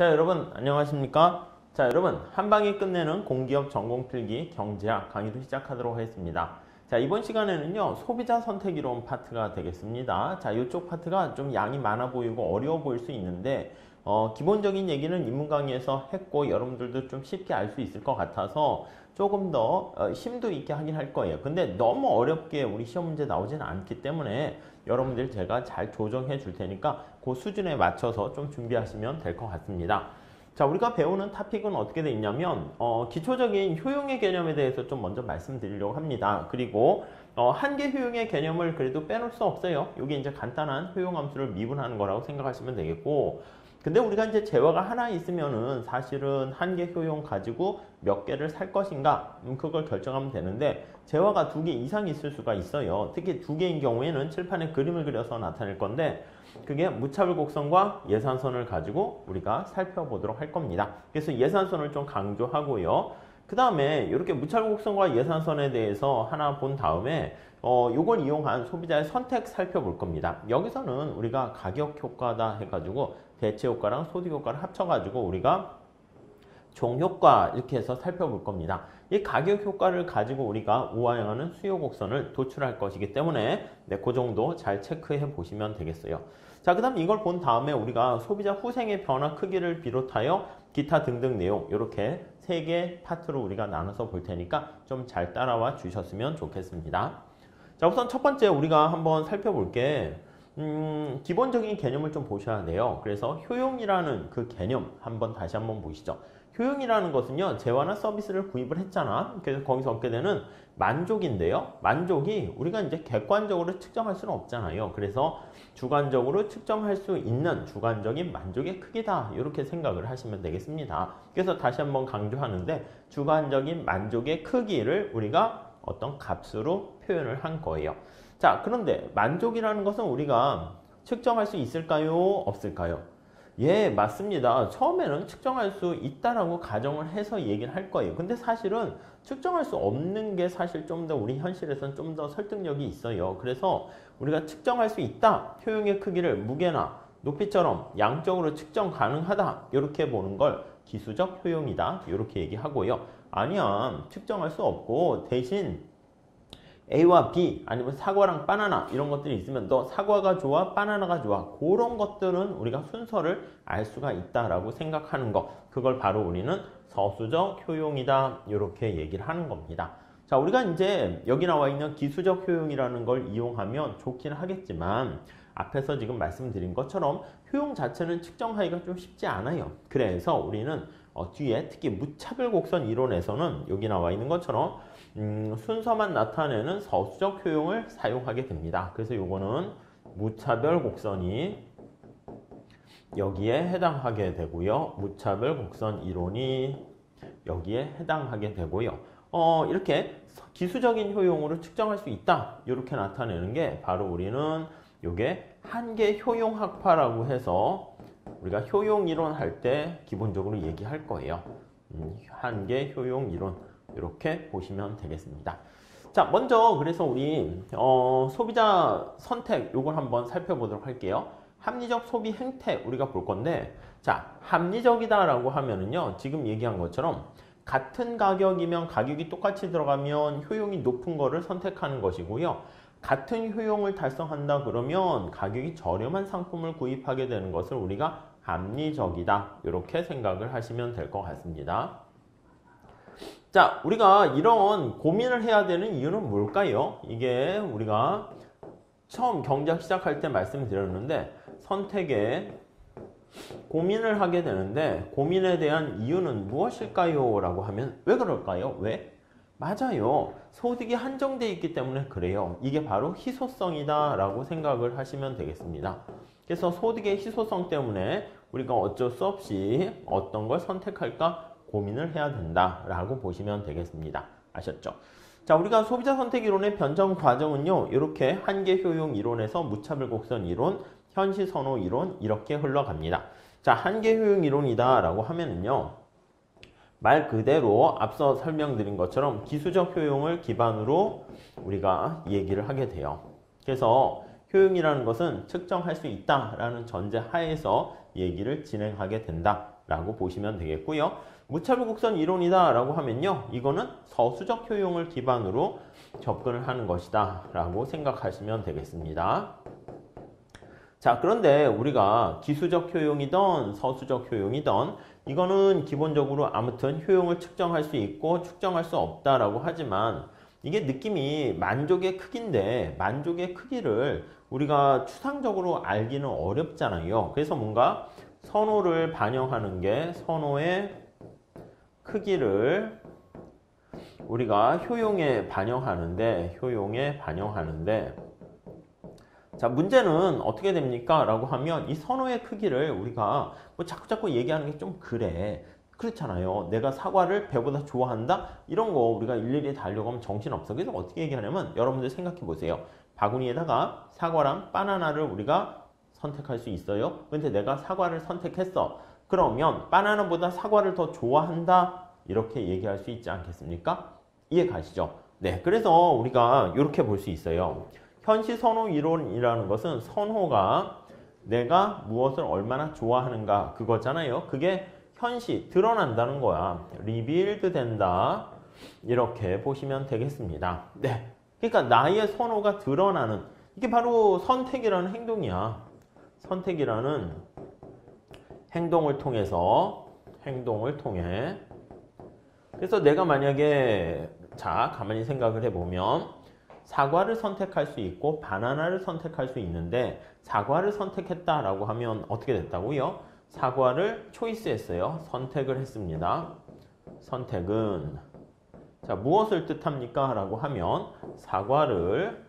자, 여러분 안녕하십니까? 자, 여러분 한방에 끝내는 공기업 전공필기 경제학 강의도 시작하도록 하겠습니다. 자, 이번 시간에는요 소비자 선택 이론 파트가 되겠습니다. 자, 이쪽 파트가 좀 양이 많아 보이고 어려워 보일 수 있는데 기본적인 얘기는 입문 강의에서 했고 여러분들도 좀 쉽게 알 수 있을 것 같아서 조금 더 심도 있게 하긴 할 거예요. 근데 너무 어렵게 우리 시험 문제 나오지는 않기 때문에 여러분들 제가 잘 조정해 줄 테니까 그 수준에 맞춰서 좀 준비하시면 될 것 같습니다. 자, 우리가 배우는 토픽은 어떻게 돼 있냐면 기초적인 효용의 개념에 대해서 좀 먼저 말씀드리려고 합니다. 그리고 한계 효용의 개념을 그래도 빼놓을 수 없어요. 이게 이제 간단한 효용 함수를 미분하는 거라고 생각하시면 되겠고, 근데 우리가 이제 재화가 하나 있으면은 사실은 한계 효용 가지고 몇 개를 살 것인가 그걸 결정하면 되는데, 재화가 2개 이상 있을 수가 있어요. 특히 2개인 경우에는 칠판에 그림을 그려서 나타낼 건데, 그게 무차별 곡선과 예산선을 가지고 우리가 살펴보도록 할 겁니다. 그래서 예산선을 좀 강조하고요. 그 다음에 이렇게 무차별 곡선과 예산선에 대해서 하나 본 다음에 요걸 이용한 소비자의 선택 살펴볼 겁니다. 여기서는 우리가 가격 효과다 해가지고 대체 효과랑 소득 효과를 합쳐가지고 우리가 종효과 이렇게 해서 살펴볼 겁니다. 이 가격 효과를 가지고 우리가 우화형하는 수요 곡선을 도출할 것이기 때문에 그 정도 잘 체크해 보시면 되겠어요. 자, 그 다음 이걸 본 다음에 우리가 소비자 후생의 변화 크기를 비롯하여 기타 등등 내용 이렇게 3개 파트로 우리가 나눠서 볼 테니까 좀 잘 따라와 주셨으면 좋겠습니다. 자, 우선 첫 번째 우리가 한번 살펴볼 게 기본적인 개념을 좀 보셔야 돼요. 그래서 효용이라는 그 개념 다시 한번 보시죠. 효용이라는 것은요, 재화나 서비스를 구입을 했잖아. 그래서 거기서 얻게 되는 만족인데요. 만족이 우리가 이제 객관적으로 측정할 수는 없잖아요. 그래서 주관적으로 측정할 수 있는 주관적인 만족의 크기다. 이렇게 생각을 하시면 되겠습니다. 그래서 다시 한번 강조하는데, 주관적인 만족의 크기를 우리가 어떤 값으로 표현을 한 거예요. 자, 그런데 만족이라는 것은 우리가 측정할 수 있을까요? 없을까요? 예, 맞습니다. 처음에는 측정할 수 있다라고 가정을 해서 얘기를 할 거예요. 근데 사실은 측정할 수 없는 게 사실 좀 더 우리 현실에서는 좀 더 설득력이 있어요. 그래서 우리가 측정할 수 있다. 효용의 크기를 무게나 높이처럼 양적으로 측정 가능하다. 이렇게 보는 걸 기수적 효용이다. 이렇게 얘기하고요. 아니야, 측정할 수 없고 대신 A와 B 아니면 사과랑 바나나 이런 것들이 있으면 너 사과가 좋아? 바나나가 좋아? 그런 것들은 우리가 순서를 알 수가 있다라고 생각하는 거, 그걸 바로 우리는 서수적 효용이다 이렇게 얘기를 하는 겁니다. 자, 우리가 이제 여기 나와 있는 기수적 효용이라는 걸 이용하면 좋긴 하겠지만 앞에서 지금 말씀드린 것처럼 효용 자체는 측정하기가 좀 쉽지 않아요. 그래서 우리는 뒤에 특히 무차별 곡선 이론에서는 여기 나와 있는 것처럼 순서만 나타내는 서수적 효용을 사용하게 됩니다. 그래서 요거는 무차별 곡선이 여기에 해당하게 되고요. 무차별 곡선 이론이 여기에 해당하게 되고요. 이렇게 기수적인 효용으로 측정할 수 있다. 이렇게 나타내는 게 바로 우리는 요게 한계 효용 학파라고 해서 우리가 효용 이론 할 때 기본적으로 얘기할 거예요. 한계 효용 이론 이렇게 보시면 되겠습니다. 자, 먼저 그래서 우리 소비자 선택 요걸 한번 살펴보도록 할게요. 합리적 소비 행태 우리가 볼 건데, 자, 합리적이다라고 하면은요, 지금 얘기한 것처럼 같은 가격이면 가격이 똑같이 들어가면 효용이 높은 거를 선택하는 것이고요. 같은 효용을 달성한다 그러면 가격이 저렴한 상품을 구입하게 되는 것을 우리가 합리적이다 이렇게 생각을 하시면 될 것 같습니다. 자, 우리가 이런 고민을 해야 되는 이유는 뭘까요? 이게 우리가 처음 경제학 시작할 때 말씀드렸는데 선택에 고민을 하게 되는데 고민에 대한 이유는 무엇일까요? 라고 하면 왜 그럴까요? 왜? 맞아요. 소득이 한정되어 있기 때문에 그래요. 이게 바로 희소성이다 라고 생각을 하시면 되겠습니다. 그래서 소득의 희소성 때문에 우리가 어쩔 수 없이 어떤 걸 선택할까 고민을 해야 된다 라고 보시면 되겠습니다. 아셨죠? 자, 우리가 소비자 선택 이론의 변정 과정은요, 이렇게 한계 효용 이론에서 무차별 곡선 이론, 현시 선호 이론 이렇게 흘러갑니다. 자, 한계 효용 이론이다 라고 하면은요, 말 그대로 앞서 설명드린 것처럼 기수적 효용을 기반으로 우리가 얘기를 하게 돼요. 그래서 효용이라는 것은 측정할 수 있다라는 전제 하에서 얘기를 진행하게 된다. 라고 보시면 되겠고요. 무차별 곡선 이론이다 라고 하면요. 이거는 서수적 효용을 기반으로 접근을 하는 것이다 라고 생각하시면 되겠습니다. 자, 그런데 우리가 기수적 효용이든 서수적 효용이든 이거는 기본적으로 아무튼 효용을 측정할 수 있고 측정할 수 없다라고 하지만 이게 느낌이 만족의 크기인데 만족의 크기를 우리가 추상적으로 알기는 어렵잖아요. 그래서 뭔가 선호를 반영하는 게 선호의 크기를 우리가 효용에 반영하는데 자, 문제는 어떻게 됩니까? 라고 하면 이 선호의 크기를 우리가 뭐 자꾸 얘기하는 게 좀 그래. 그렇잖아요. 내가 사과를 배보다 좋아한다? 이런 거 우리가 일일이 다 하려고 하면 정신없어. 그래서 어떻게 얘기하냐면 여러분들 생각해 보세요. 바구니에다가 사과랑 바나나를 우리가 선택할 수 있어요. 근데 내가 사과를 선택했어. 그러면 바나나보다 사과를 더 좋아한다? 이렇게 얘기할 수 있지 않겠습니까? 이해 가시죠? 네, 그래서 우리가 이렇게 볼 수 있어요. 현시 선호 이론이라는 것은 선호가 내가 무엇을 얼마나 좋아하는가 그거잖아요. 그게 현시 드러난다는 거야. 리빌드 된다. 이렇게 보시면 되겠습니다. 네, 그러니까 나의 선호가 드러나는 이게 바로 선택이라는 행동이야. 선택이라는 행동을 통해 그래서 내가 만약에 자 가만히 생각을 해보면 사과를 선택할 수 있고 바나나를 선택할 수 있는데 사과를 선택했다라고 하면 어떻게 됐다고요? 사과를 초이스했어요. 선택을 했습니다. 선택은 자 무엇을 뜻합니까? 라고 하면 사과를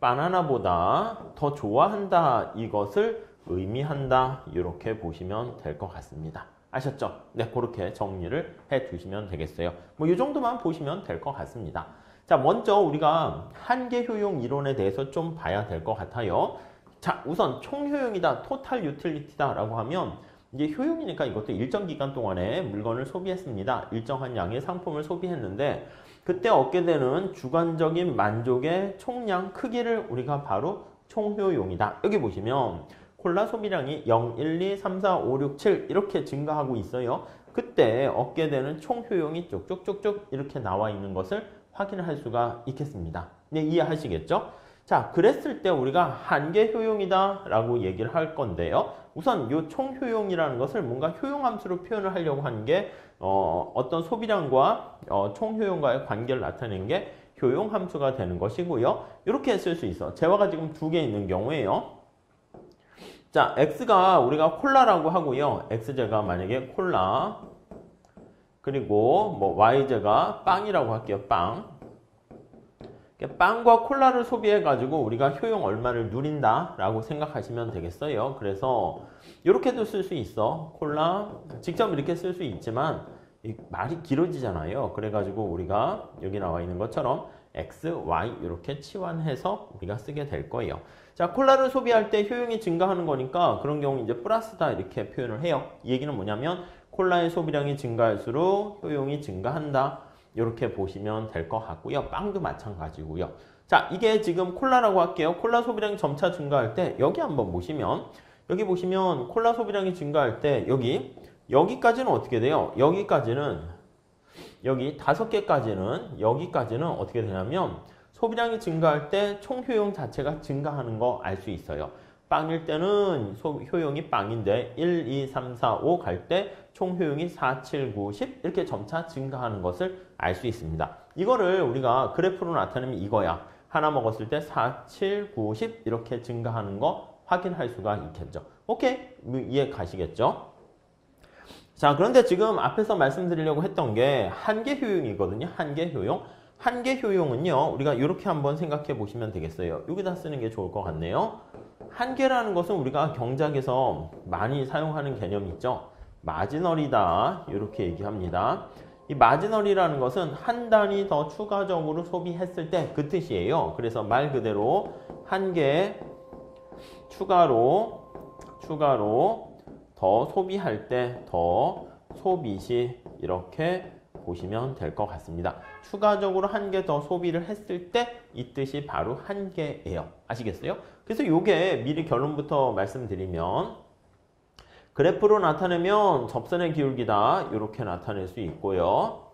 바나나보다 더 좋아한다 이것을 의미한다 이렇게 보시면 될 것 같습니다. 아셨죠? 네, 그렇게 정리를 해 주시면 되겠어요. 뭐 이 정도만 보시면 될 것 같습니다. 자, 먼저 우리가 한계 효용 이론에 대해서 좀 봐야 될 것 같아요. 자, 우선 총효용이다, 토탈 유틸리티다 라고 하면 이게 효용이니까 이것도 일정 기간 동안에 물건을 소비했습니다. 일정한 양의 상품을 소비했는데 그때 얻게 되는 주관적인 만족의 총량 크기를 우리가 바로 총효용이다. 여기 보시면 콜라 소비량이 0, 1, 2, 3, 4, 5, 6, 7 이렇게 증가하고 있어요. 그때 얻게 되는 총효용이 쭉쭉쭉쭉 이렇게 나와 있는 것을 확인할 수가 있겠습니다. 네, 이해하시겠죠? 자, 그랬을 때 우리가 한계 효용이다 라고 얘기를 할 건데요. 우선 이 총효용이라는 것을 뭔가 효용함수로 표현을 하려고 하는 게 어떤 소비량과 총효용과의 관계를 나타내는 게 효용함수가 되는 것이고요. 이렇게 쓸 수 있어. 재화가 지금 두 개 있는 경우에요. 자, x가 우리가 콜라라고 하고요. x제가 만약에 콜라 그리고 뭐 y제가 빵이라고 할게요. 빵과 콜라를 소비해 가지고 우리가 효용 얼마를 누린다 라고 생각하시면 되겠어요. 그래서 이렇게도 쓸 수 있어. 콜라 직접 이렇게 쓸 수 있지만 이 말이 길어지잖아요. 그래 가지고 우리가 여기 나와 있는 것처럼 x, y 이렇게 치환해서 우리가 쓰게 될 거예요. 자, 콜라를 소비할 때 효용이 증가하는 거니까 그런 경우 이제 플러스다 이렇게 표현을 해요. 이 얘기는 뭐냐면 콜라의 소비량이 증가할수록 효용이 증가한다. 이렇게 보시면 될 것 같고요. 빵도 마찬가지고요. 자, 이게 지금 콜라라고 할게요. 콜라 소비량이 점차 증가할 때 여기 한번 보시면 여기 보시면 콜라 소비량이 증가할 때 여기까지는 어떻게 돼요? 여기까지는 여기 5개까지는 여기까지는 어떻게 되냐면 소비량이 증가할 때 총효용 자체가 증가하는 거 알 수 있어요. 빵일 때는 효용이 빵인데 1, 2, 3, 4, 5 갈 때 총효용이 4, 7, 9, 10 이렇게 점차 증가하는 것을 알 수 있습니다. 이거를 우리가 그래프로 나타내면 이거야. 하나 먹었을 때 4, 7, 9, 10 이렇게 증가하는 거 확인할 수가 있겠죠. 오케이? 이해 가시겠죠? 자, 그런데 지금 앞에서 말씀드리려고 했던 게 한계 효용이거든요. 한계 효용. 한계 효용은요. 우리가 이렇게 한번 생각해 보시면 되겠어요. 여기다 쓰는 게 좋을 것 같네요. 한계라는 것은 우리가 경작에서 많이 사용하는 개념이 있죠. 마지널이다. 이렇게 얘기합니다. 이 마지널이라는 것은 한 단위 더 추가적으로 소비했을 때 그 뜻이에요. 그래서 말 그대로 한 개 추가로 더 소비할 때 더 소비시 이렇게 보시면 될 것 같습니다. 추가적으로 한 개 더 소비를 했을 때 이 뜻이 바로 한계예요. 아시겠어요? 그래서 이게 미리 결론부터 말씀드리면 그래프로 나타내면 접선의 기울기다. 이렇게 나타낼 수 있고요.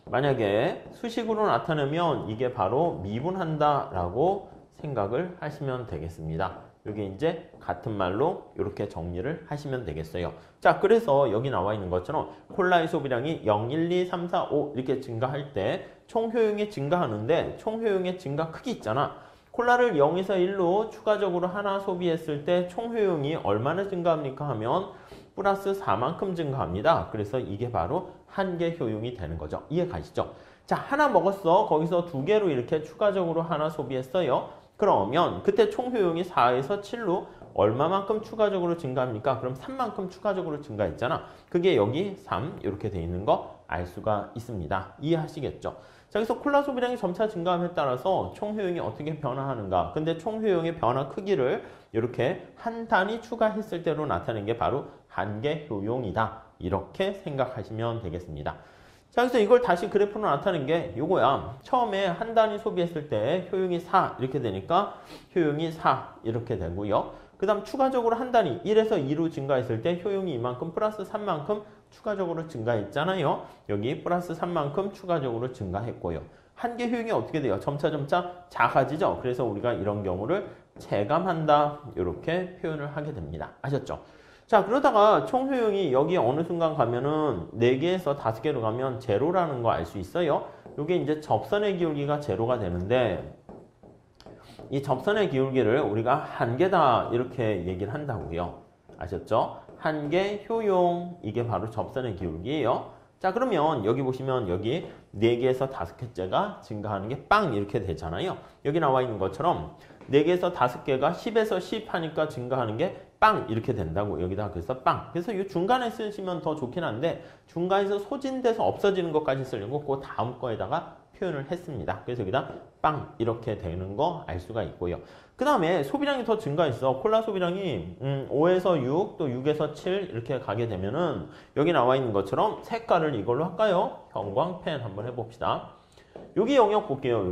만약에 수식으로 나타내면 이게 바로 미분한다 라고 생각을 하시면 되겠습니다. 이게 이제 같은 말로 이렇게 정리를 하시면 되겠어요. 자, 그래서 여기 나와 있는 것처럼 콜라의 소비량이 0, 1, 2, 3, 4, 5 이렇게 증가할 때 총 효용이 증가하는데 총 효용의 증가 크기 있잖아. 콜라를 0에서 1로 추가적으로 하나 소비했을 때 총 효용이 얼마나 증가합니까 하면 플러스 4만큼 증가합니다. 그래서 이게 바로 한계 효용이 되는 거죠. 이해 가시죠? 자, 하나 먹었어. 거기서 2개로 이렇게 추가적으로 하나 소비했어요. 그러면 그때 총 효용이 4에서 7로 얼마만큼 추가적으로 증가합니까? 그럼 3만큼 추가적으로 증가했잖아. 그게 여기 3 이렇게 돼 있는 거 알 수가 있습니다. 이해하시겠죠? 자, 그래서 콜라 소비량이 점차 증가함에 따라서 총 효용이 어떻게 변화하는가? 근데 총 효용의 변화 크기를 이렇게 한 단위 추가했을 때로 나타낸 게 바로 한계 효용이다. 이렇게 생각하시면 되겠습니다. 자, 그래서 이걸 다시 그래프로 나타낸 게 요거야. 처음에 한 단위 소비했을 때 효용이 4 이렇게 되니까 효용이 4 이렇게 되고요. 그 다음 추가적으로 한 단위 1에서 2로 증가했을 때 효용이 이만큼 플러스 3만큼 추가적으로 증가했잖아요. 여기 플러스 3만큼 추가적으로 증가했고요. 한계 효용이 어떻게 돼요? 점차 작아지죠. 그래서 우리가 이런 경우를 체감한다 이렇게 표현을 하게 됩니다. 아셨죠? 자, 그러다가 총 효용이 여기 어느 순간 가면은 4개에서 5개로 가면 제로라는 거 알 수 있어요. 이게 이제 접선의 기울기가 제로가 되는데 이 접선의 기울기를 우리가 한계다 이렇게 얘기를 한다고요. 아셨죠? 한계 효용 이게 바로 접선의 기울기예요. 자, 그러면 여기 보시면 여기 4개에서 5개째가 증가하는 게 빵 이렇게 되잖아요. 여기 나와 있는 것처럼 4개에서 5개가 10에서 10 하니까 증가하는 게 빵 이렇게 된다고 여기다 그래서 빵. 그래서 이 중간에 쓰시면 더 좋긴 한데 중간에서 소진돼서 없어지는 것까지 쓰려고 그 다음 거에다가 표현을 했습니다. 그래서 여기다 빵 이렇게 되는 거 알 수가 있고요. 그 다음에 소비량이 더 증가했어. 콜라 소비량이 5에서 6 또 6에서 7 이렇게 가게 되면은 여기 나와 있는 것처럼 색깔을 이걸로 할까요? 형광펜 한번 해봅시다. 여기 영역 볼게요.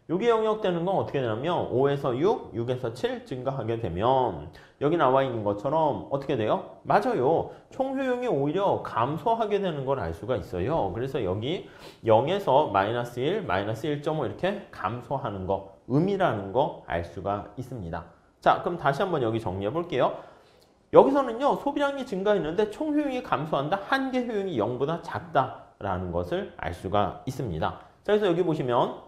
여기 영역 되는 건 어떻게 되냐면 5에서 6, 6에서 7 증가하게 되면 여기 나와 있는 것처럼 어떻게 돼요? 맞아요. 총 효용이 오히려 감소하게 되는 걸 알 수가 있어요. 그래서 여기 0에서 마이너스 1, 마이너스 1.5 이렇게 감소하는 거, 음이라는 거 알 수가 있습니다. 자, 그럼 다시 한번 여기 정리해 볼게요. 여기서는요, 소비량이 증가했는데 총 효용이 감소한다. 한계 효용이 0보다 작다라는 것을 알 수가 있습니다. 자, 그래서 여기 보시면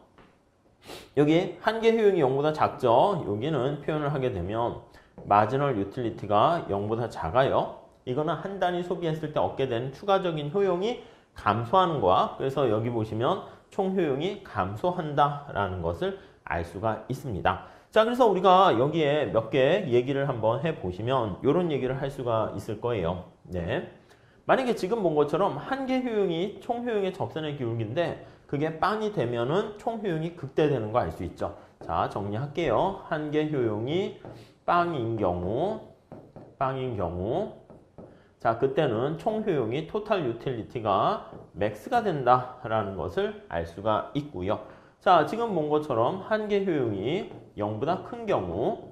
여기 한계 효용이 0보다 작죠. 여기는 표현을 하게 되면 마지널 유틸리티가 0보다 작아요. 이거는 한 단위 소비했을 때 얻게 되는 추가적인 효용이 감소하는 거야. 그래서 여기 보시면 총 효용이 감소한다라는 것을 알 수가 있습니다. 자, 그래서 우리가 여기에 몇 개 얘기를 한번 해보시면 이런 얘기를 할 수가 있을 거예요. 네. 만약에 지금 본 것처럼 한계 효용이 총 효용의 접선의 기울기인데 그게 빵이 되면은 총 효용이 극대되는 거 알 수 있죠. 자, 정리할게요. 한계 효용이 빵인 경우 자, 그때는 총 효용이 토탈 유틸리티가 맥스가 된다라는 것을 알 수가 있고요. 자, 지금 본 것처럼 한계 효용이 0보다 큰 경우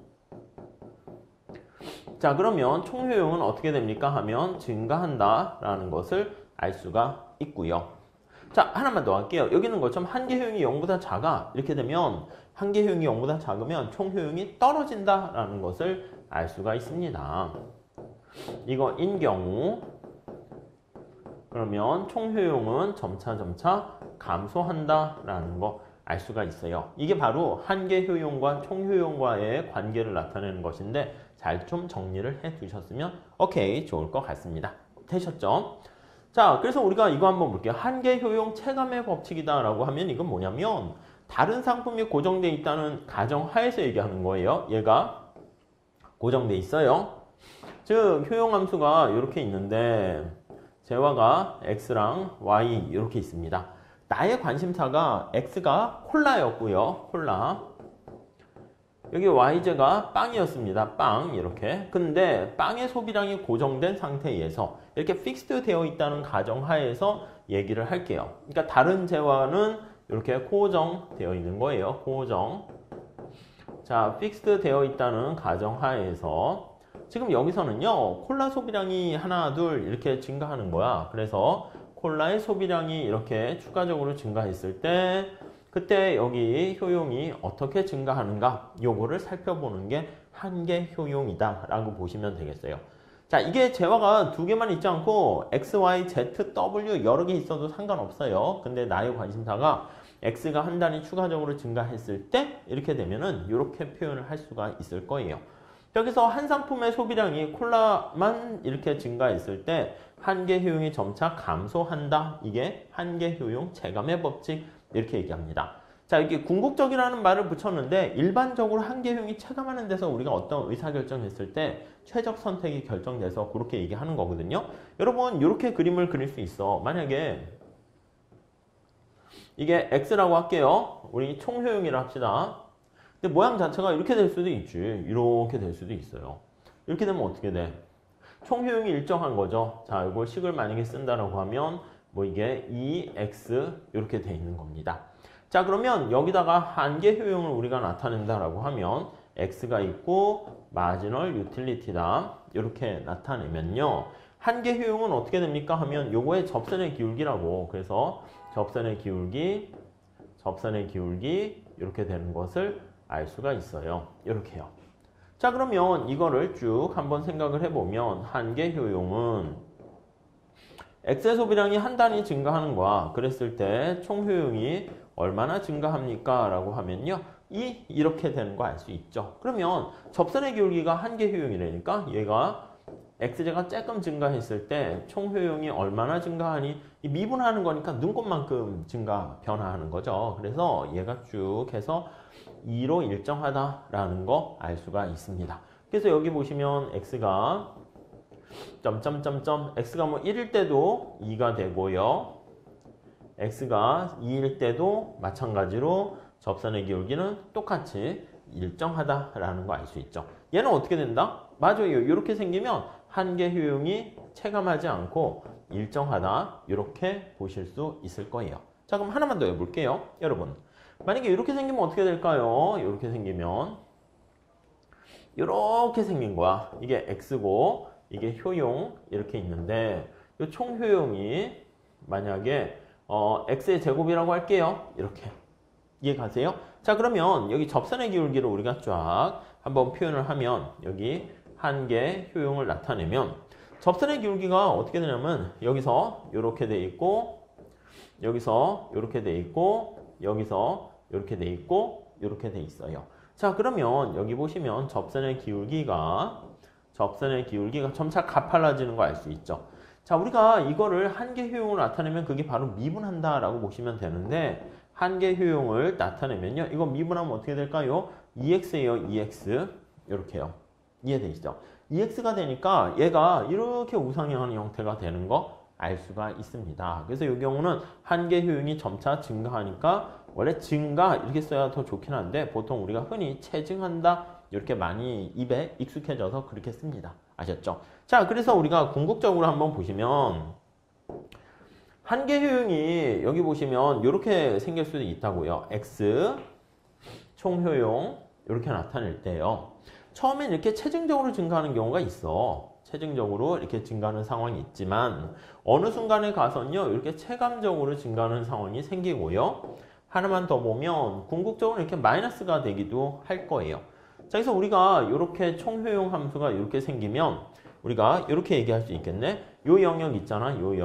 자, 그러면 총 효용은 어떻게 됩니까? 하면 증가한다라는 것을 알 수가 있고요. 자, 하나만 더 할게요. 여기 있는 것처럼 한계 효용이 0보다 작아. 이렇게 되면 한계 효용이 0보다 작으면 총 효용이 떨어진다라는 것을 알 수가 있습니다. 이거인 경우 그러면 총 효용은 점차 감소한다라는 거 알 수가 있어요. 이게 바로 한계 효용과 총 효용과의 관계를 나타내는 것인데 잘 좀 정리를 해 두셨으면 오케이 좋을 것 같습니다. 되셨죠? 자, 그래서 우리가 이거 한번 볼게요. 한계 효용 체감의 법칙이다라고 하면 이건 뭐냐면 다른 상품이 고정되어 있다는 가정하에서 얘기하는 거예요. 얘가 고정되어 있어요. 즉 효용함수가 이렇게 있는데 재화가 x랑 y 이렇게 있습니다. 나의 관심사가 x가 콜라였고요. 콜라. 여기 y제가 빵이었습니다. 빵 이렇게. 근데 빵의 소비량이 고정된 상태에서 이렇게 픽스드 되어 있다는 가정하에서 얘기를 할게요. 그러니까 다른 재화는 이렇게 고정되어 있는 거예요. 고정. 자, 픽스드 되어 있다는 가정하에서 지금 여기서는요, 콜라 소비량이 하나, 둘 이렇게 증가하는 거야. 그래서 콜라의 소비량이 이렇게 추가적으로 증가했을 때, 그때 여기 효용이 어떻게 증가하는가, 요거를 살펴보는 게 한계 효용이다 라고 보시면 되겠어요. 자, 이게 재화가 두 개만 있지 않고 X, Y, Z, W 여러 개 있어도 상관없어요. 근데 나의 관심사가 X가 한 단위 추가적으로 증가했을 때 이렇게 되면은 이렇게 표현을 할 수가 있을 거예요. 여기서 한 상품의 소비량이 콜라만 이렇게 증가했을 때 한계 효용이 점차 감소한다. 이게 한계 효용 체감의 법칙 이렇게 얘기합니다. 자, 이게 궁극적이라는 말을 붙였는데 일반적으로 한계 효용이 체감하는 데서 우리가 어떤 의사결정했을 때 최적 선택이 결정돼서 그렇게 얘기하는 거거든요. 여러분 이렇게 그림을 그릴 수 있어. 만약에 이게 X라고 할게요. 우리 총효용이라 합시다. 근데 모양 자체가 이렇게 될 수도 있지. 이렇게 될 수도 있어요. 이렇게 되면 어떻게 돼? 총효용이 일정한 거죠. 자, 이걸 식을 만약에 쓴다라고 하면 뭐 이게 2x 이렇게 돼 있는 겁니다. 자, 그러면 여기다가 한계 효용을 우리가 나타낸다라고 하면 x가 있고 마지널 유틸리티다 이렇게 나타내면요. 한계 효용은 어떻게 됩니까? 하면 요거의 접선의 기울기라고. 그래서 접선의 기울기 이렇게 되는 것을 알 수가 있어요. 이렇게요. 자, 그러면 이거를 쭉 한번 생각을 해보면 한계 효용은 X의 소비량이 한 단위 증가하는 거야. 그랬을 때 총 효용이 얼마나 증가합니까? 라고 하면요. 이렇게 되는 거 알 수 있죠. 그러면 접선의 기울기가 한계 효용이라니까 얘가 X제가 조금 증가했을 때 총 효용이 얼마나 증가하니? 이 미분하는 거니까 눈곱만큼 변화하는 거죠. 그래서 얘가 쭉 해서 2로 일정하다라는 거 알 수가 있습니다. 그래서 여기 보시면 X가 X가 뭐 1일 때도 2가 되고요. X가 2일 때도 마찬가지로 접선의 기울기는 똑같이 일정하다라는 거 알 수 있죠. 얘는 어떻게 된다? 맞아요. 이렇게 생기면 한계 효용이 체감하지 않고 일정하다 이렇게 보실 수 있을 거예요. 자, 그럼 하나만 더 해볼게요. 여러분, 만약에 이렇게 생기면 어떻게 될까요? 이렇게 생기면 이렇게 생긴 거야. 이게 X고 이게 효용 이렇게 있는데 이 총 효용이 만약에 X의 제곱이라고 할게요. 이렇게 이해 가세요? 자, 그러면 여기 접선의 기울기를 우리가 쫙 한번 표현을 하면 여기 한계 효용을 나타내면 접선의 기울기가 어떻게 되냐면 여기서 이렇게 돼 있고 여기서 이렇게 돼 있고 여기서 이렇게 돼 있고 이렇게 돼 있어요. 자, 그러면 여기 보시면 접선의 기울기가 점차 가팔라지는 거 알 수 있죠. 자, 우리가 이거를 한계 효용을 나타내면 그게 바로 미분한다라고 보시면 되는데 한계 효용을 나타내면요. 이거 미분하면 어떻게 될까요? 2x예요. 2x. 이렇게요. 이해되시죠? 2x가 되니까 얘가 이렇게 우상향하는 형태가 되는 거 알 수가 있습니다. 그래서 이 경우는 한계 효용이 점차 증가하니까 원래 증가 이렇게 써야 더 좋긴 한데 보통 우리가 흔히 체증한다 이렇게 많이 입에 익숙해져서 그렇게 씁니다. 아셨죠? 자, 그래서 우리가 궁극적으로 한번 보시면 한계 효용이 여기 보시면 이렇게 생길 수도 있다고요. X 총 효용 이렇게 나타낼 때요. 처음엔 이렇게 체증적으로 증가하는 경우가 있어. 체증적으로 이렇게 증가하는 상황이 있지만 어느 순간에 가서는요. 이렇게 체감적으로 증가하는 상황이 생기고요. 하나만 더 보면 궁극적으로 이렇게 마이너스가 되기도 할 거예요. 자, 그래서 우리가 이렇게 총효용 함수가 이렇게 생기면 우리가 이렇게 얘기할 수 있겠네. 요 영역 있잖아. 요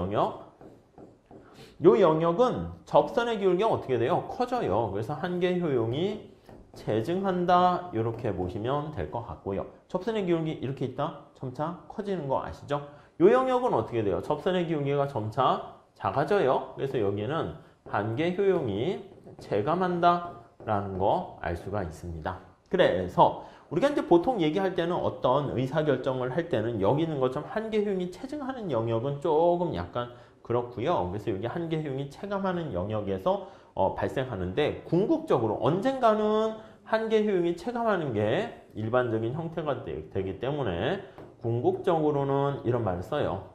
영역은 접선의 기울기가 어떻게 돼요? 커져요. 그래서 한계 효용이 재증한다. 이렇게 보시면 될 것 같고요. 접선의 기울기 이렇게 있다. 점차 커지는 거 아시죠? 요 영역은 어떻게 돼요? 접선의 기울기가 점차 작아져요. 그래서 여기는 한계 효용이 체감한다라는 거 알 수가 있습니다. 그래서 우리가 이제 보통 얘기할 때는 어떤 의사결정을 할 때는 여기 있는 것처럼 한계 효용이 체증하는 영역은 조금 약간 그렇고요. 그래서 여기 한계 효용이 체감하는 영역에서 발생하는데 궁극적으로 언젠가는 한계 효용이 체감하는 게 일반적인 형태가 되기 때문에 궁극적으로는 이런 말을 써요.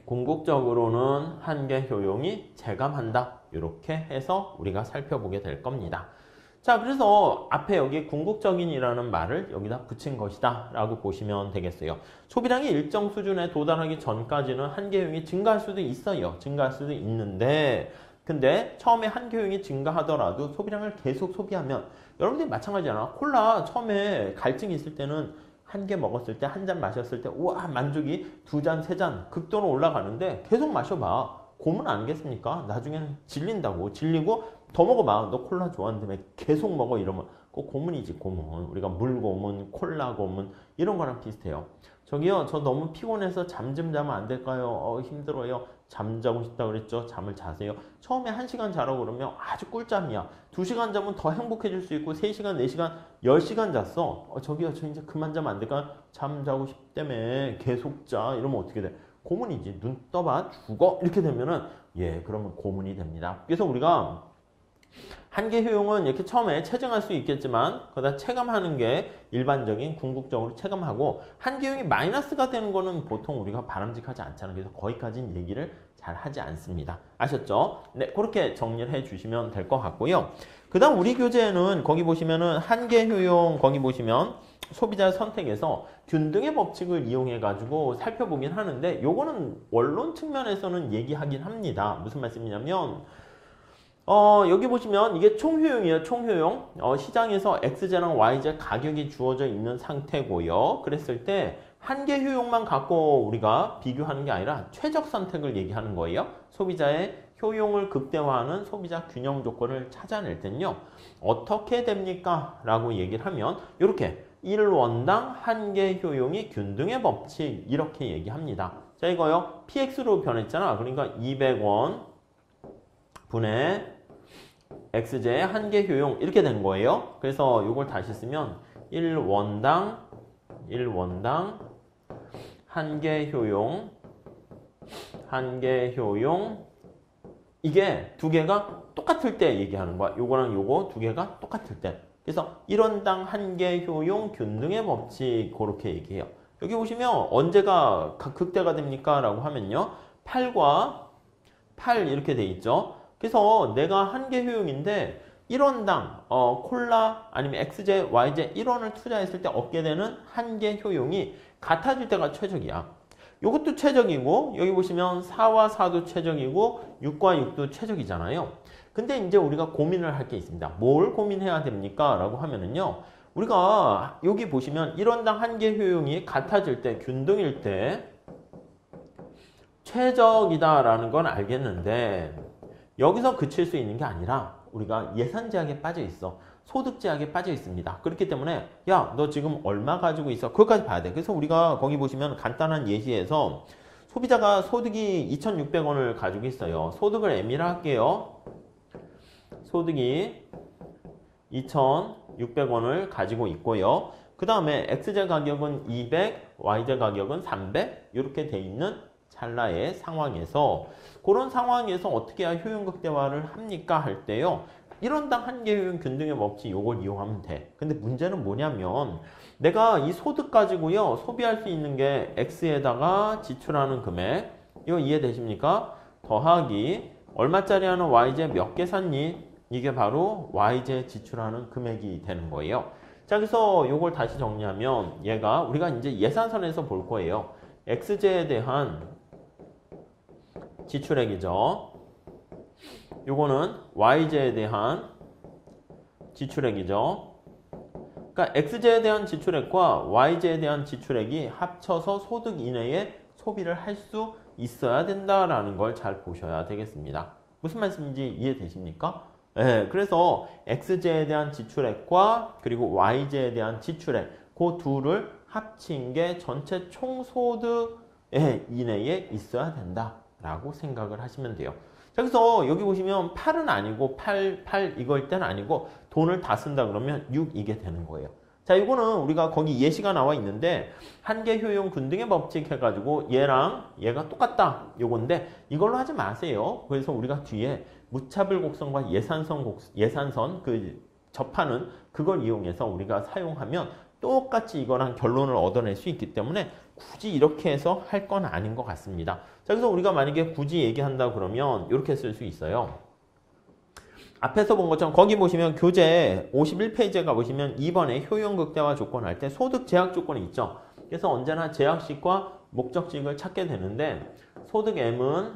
궁극적으로는 한계 효용이 체감한다. 이렇게 해서 우리가 살펴보게 될 겁니다. 자, 그래서 앞에 여기 궁극적인이라는 말을 여기다 붙인 것이다 라고 보시면 되겠어요. 소비량이 일정 수준에 도달하기 전까지는 한계효용이 증가할 수도 있어요. 증가할 수도 있는데 근데 처음에 한계효용이 증가하더라도 소비량을 계속 소비하면 여러분들이 마찬가지잖아. 콜라 처음에 갈증이 있을 때는 한 개 먹었을 때, 한 잔 마셨을 때 우와 만족이 2잔, 3잔 극도로 올라가는데 계속 마셔봐. 고문 아니겠습니까? 나중에는 질린다고. 질리고 더 먹어봐. 너 콜라 좋아하는데 계속 먹어 이러면 꼭 고문이지 고문. 우리가 물 고문, 콜라 고문 이런 거랑 비슷해요. 저기요 저 너무 피곤해서 잠 좀 자면 안 될까요? 힘들어요. 잠자고 싶다 그랬죠? 잠을 자세요. 처음에 1시간 자라고 그러면 아주 꿀잠이야. 2시간 자면 더 행복해질 수 있고 3시간, 4시간, 10시간 잤어. 저기요 저 이제 그만 자면 안 될까요? 잠 자고 싶다며 계속 자 이러면 어떻게 돼? 고문이지. 눈 떠봐 죽어 이렇게 되면은 그러면 고문이 됩니다. 그래서 우리가 한계 효용은 이렇게 처음에 체증할 수 있겠지만 그러다 체감하는 게 일반적인 궁극적으로 체감하고 한계 효용이 마이너스가 되는 거는 보통 우리가 바람직하지 않잖아요. 그래서 거기까지는 얘기를 잘 하지 않습니다. 아셨죠? 네, 그렇게 정리를 해 주시면 될 것 같고요. 그 다음 우리 교재에는 거기 보시면은 한계 효용 거기 보시면 소비자 선택에서 균등의 법칙을 이용해 가지고 살펴보긴 하는데 요거는 원론 측면에서는 얘기하긴 합니다. 무슨 말씀이냐면 여기 보시면 이게 총효용이에요. 총효용. 시장에서 XJ랑 YJ 가격이 주어져 있는 상태고요. 그랬을 때 한계 효용만 갖고 우리가 비교하는 게 아니라 최적 선택을 얘기하는 거예요. 소비자의 효용을 극대화하는 소비자 균형 조건을 찾아낼 때는요. 어떻게 됩니까? 라고 얘기를 하면 이렇게 1원당 한계 효용이 균등의 법칙 이렇게 얘기합니다. 자 이거요. PX로 변했잖아. 그러니까 200원 분의 XJ의 한계 효용 이렇게 된 거예요. 그래서 이걸 다시 쓰면 1원당 한계 효용 이게 두 개가 똑같을 때 얘기하는 거야. 요거랑 요거 두 개가 똑같을 때. 그래서 1원당 한계 효용 균등의 법칙 그렇게 얘기해요. 여기 보시면 언제가 극대가 됩니까? 라고 하면요. 8과 8 이렇게 돼 있죠. 그래서 내가 한계 효용인데 1원당 콜라 아니면 XJ, YJ 1원을 투자했을 때 얻게 되는 한계 효용이 같아질 때가 최적이야. 이것도 최적이고 여기 보시면 4와 4도 최적이고 6과 6도 최적이잖아요. 근데 이제 우리가 고민을 할 게 있습니다. 뭘 고민해야 됩니까? 라고 하면은요. 우리가 여기 보시면 1원당 한계 효용이 같아질 때 균등일 때 최적이다라는 건 알겠는데 여기서 그칠 수 있는 게 아니라 우리가 예산 제약에 빠져 있어. 소득 제약에 빠져 있습니다. 그렇기 때문에 야, 너 지금 얼마 가지고 있어? 그것까지 봐야 돼. 그래서 우리가 거기 보시면 간단한 예시에서 소비자가 소득이 2,600원을 가지고 있어요. 소득을 M이라 할게요. 소득이 2,600원을 가지고 있고요. 그 다음에 XJ 가격은 200, YJ 가격은 300 이렇게 돼 있는 찰나의 상황에서 그런 상황에서 어떻게 해야 효용 극대화를 합니까? 할 때요. 1원당 한계 효용 균등의 법칙 요걸 이용하면 돼. 근데 문제는 뭐냐면 내가 이 소득 가지고요. 소비할 수 있는 게 X에다가 지출하는 금액 이거 이해되십니까? 더하기 얼마짜리 하는 YJ 몇 개 샀니? 이게 바로 YJ 지출하는 금액이 되는 거예요. 자, 그래서 요걸 다시 정리하면 얘가 우리가 이제 예산선에서 볼 거예요. XJ에 대한 지출액이죠. 요거는 YJ에 대한 지출액이죠. 그러니까 XJ에 대한 지출액과 YJ에 대한 지출액이 합쳐서 소득 이내에 소비를 할 수 있어야 된다라는 걸 잘 보셔야 되겠습니다. 무슨 말씀인지 이해되십니까? 네, 그래서 XJ에 대한 지출액과 그리고 YJ에 대한 지출액 그 둘을 합친 게 전체 총소득 이내에 있어야 된다라고 생각을 하시면 돼요. 자, 그래서 여기 보시면 8은 아니고 8 이걸 때는 아니고 돈을 다 쓴다 그러면 6 이게 되는 거예요. 자, 이거는 우리가 거기 예시가 나와 있는데 한계 효용 균등의 법칙 해가지고 얘랑 얘가 똑같다 요건데 이걸로 하지 마세요. 그래서 우리가 뒤에 무차별 곡선과 예산선 그 접하는 그걸 이용해서 우리가 사용하면 똑같이 이거랑 결론을 얻어낼 수 있기 때문에 굳이 이렇게 해서 할 건 아닌 것 같습니다. 자, 그래서 우리가 만약에 굳이 얘기한다 그러면 이렇게 쓸 수 있어요. 앞에서 본 것처럼 거기 보시면 교재 51페이지에 가보시면 2번에 효용 극대화 조건 할 때 소득 제약 조건이 있죠. 그래서 언제나 제약식과 목적식을 찾게 되는데 소득 M은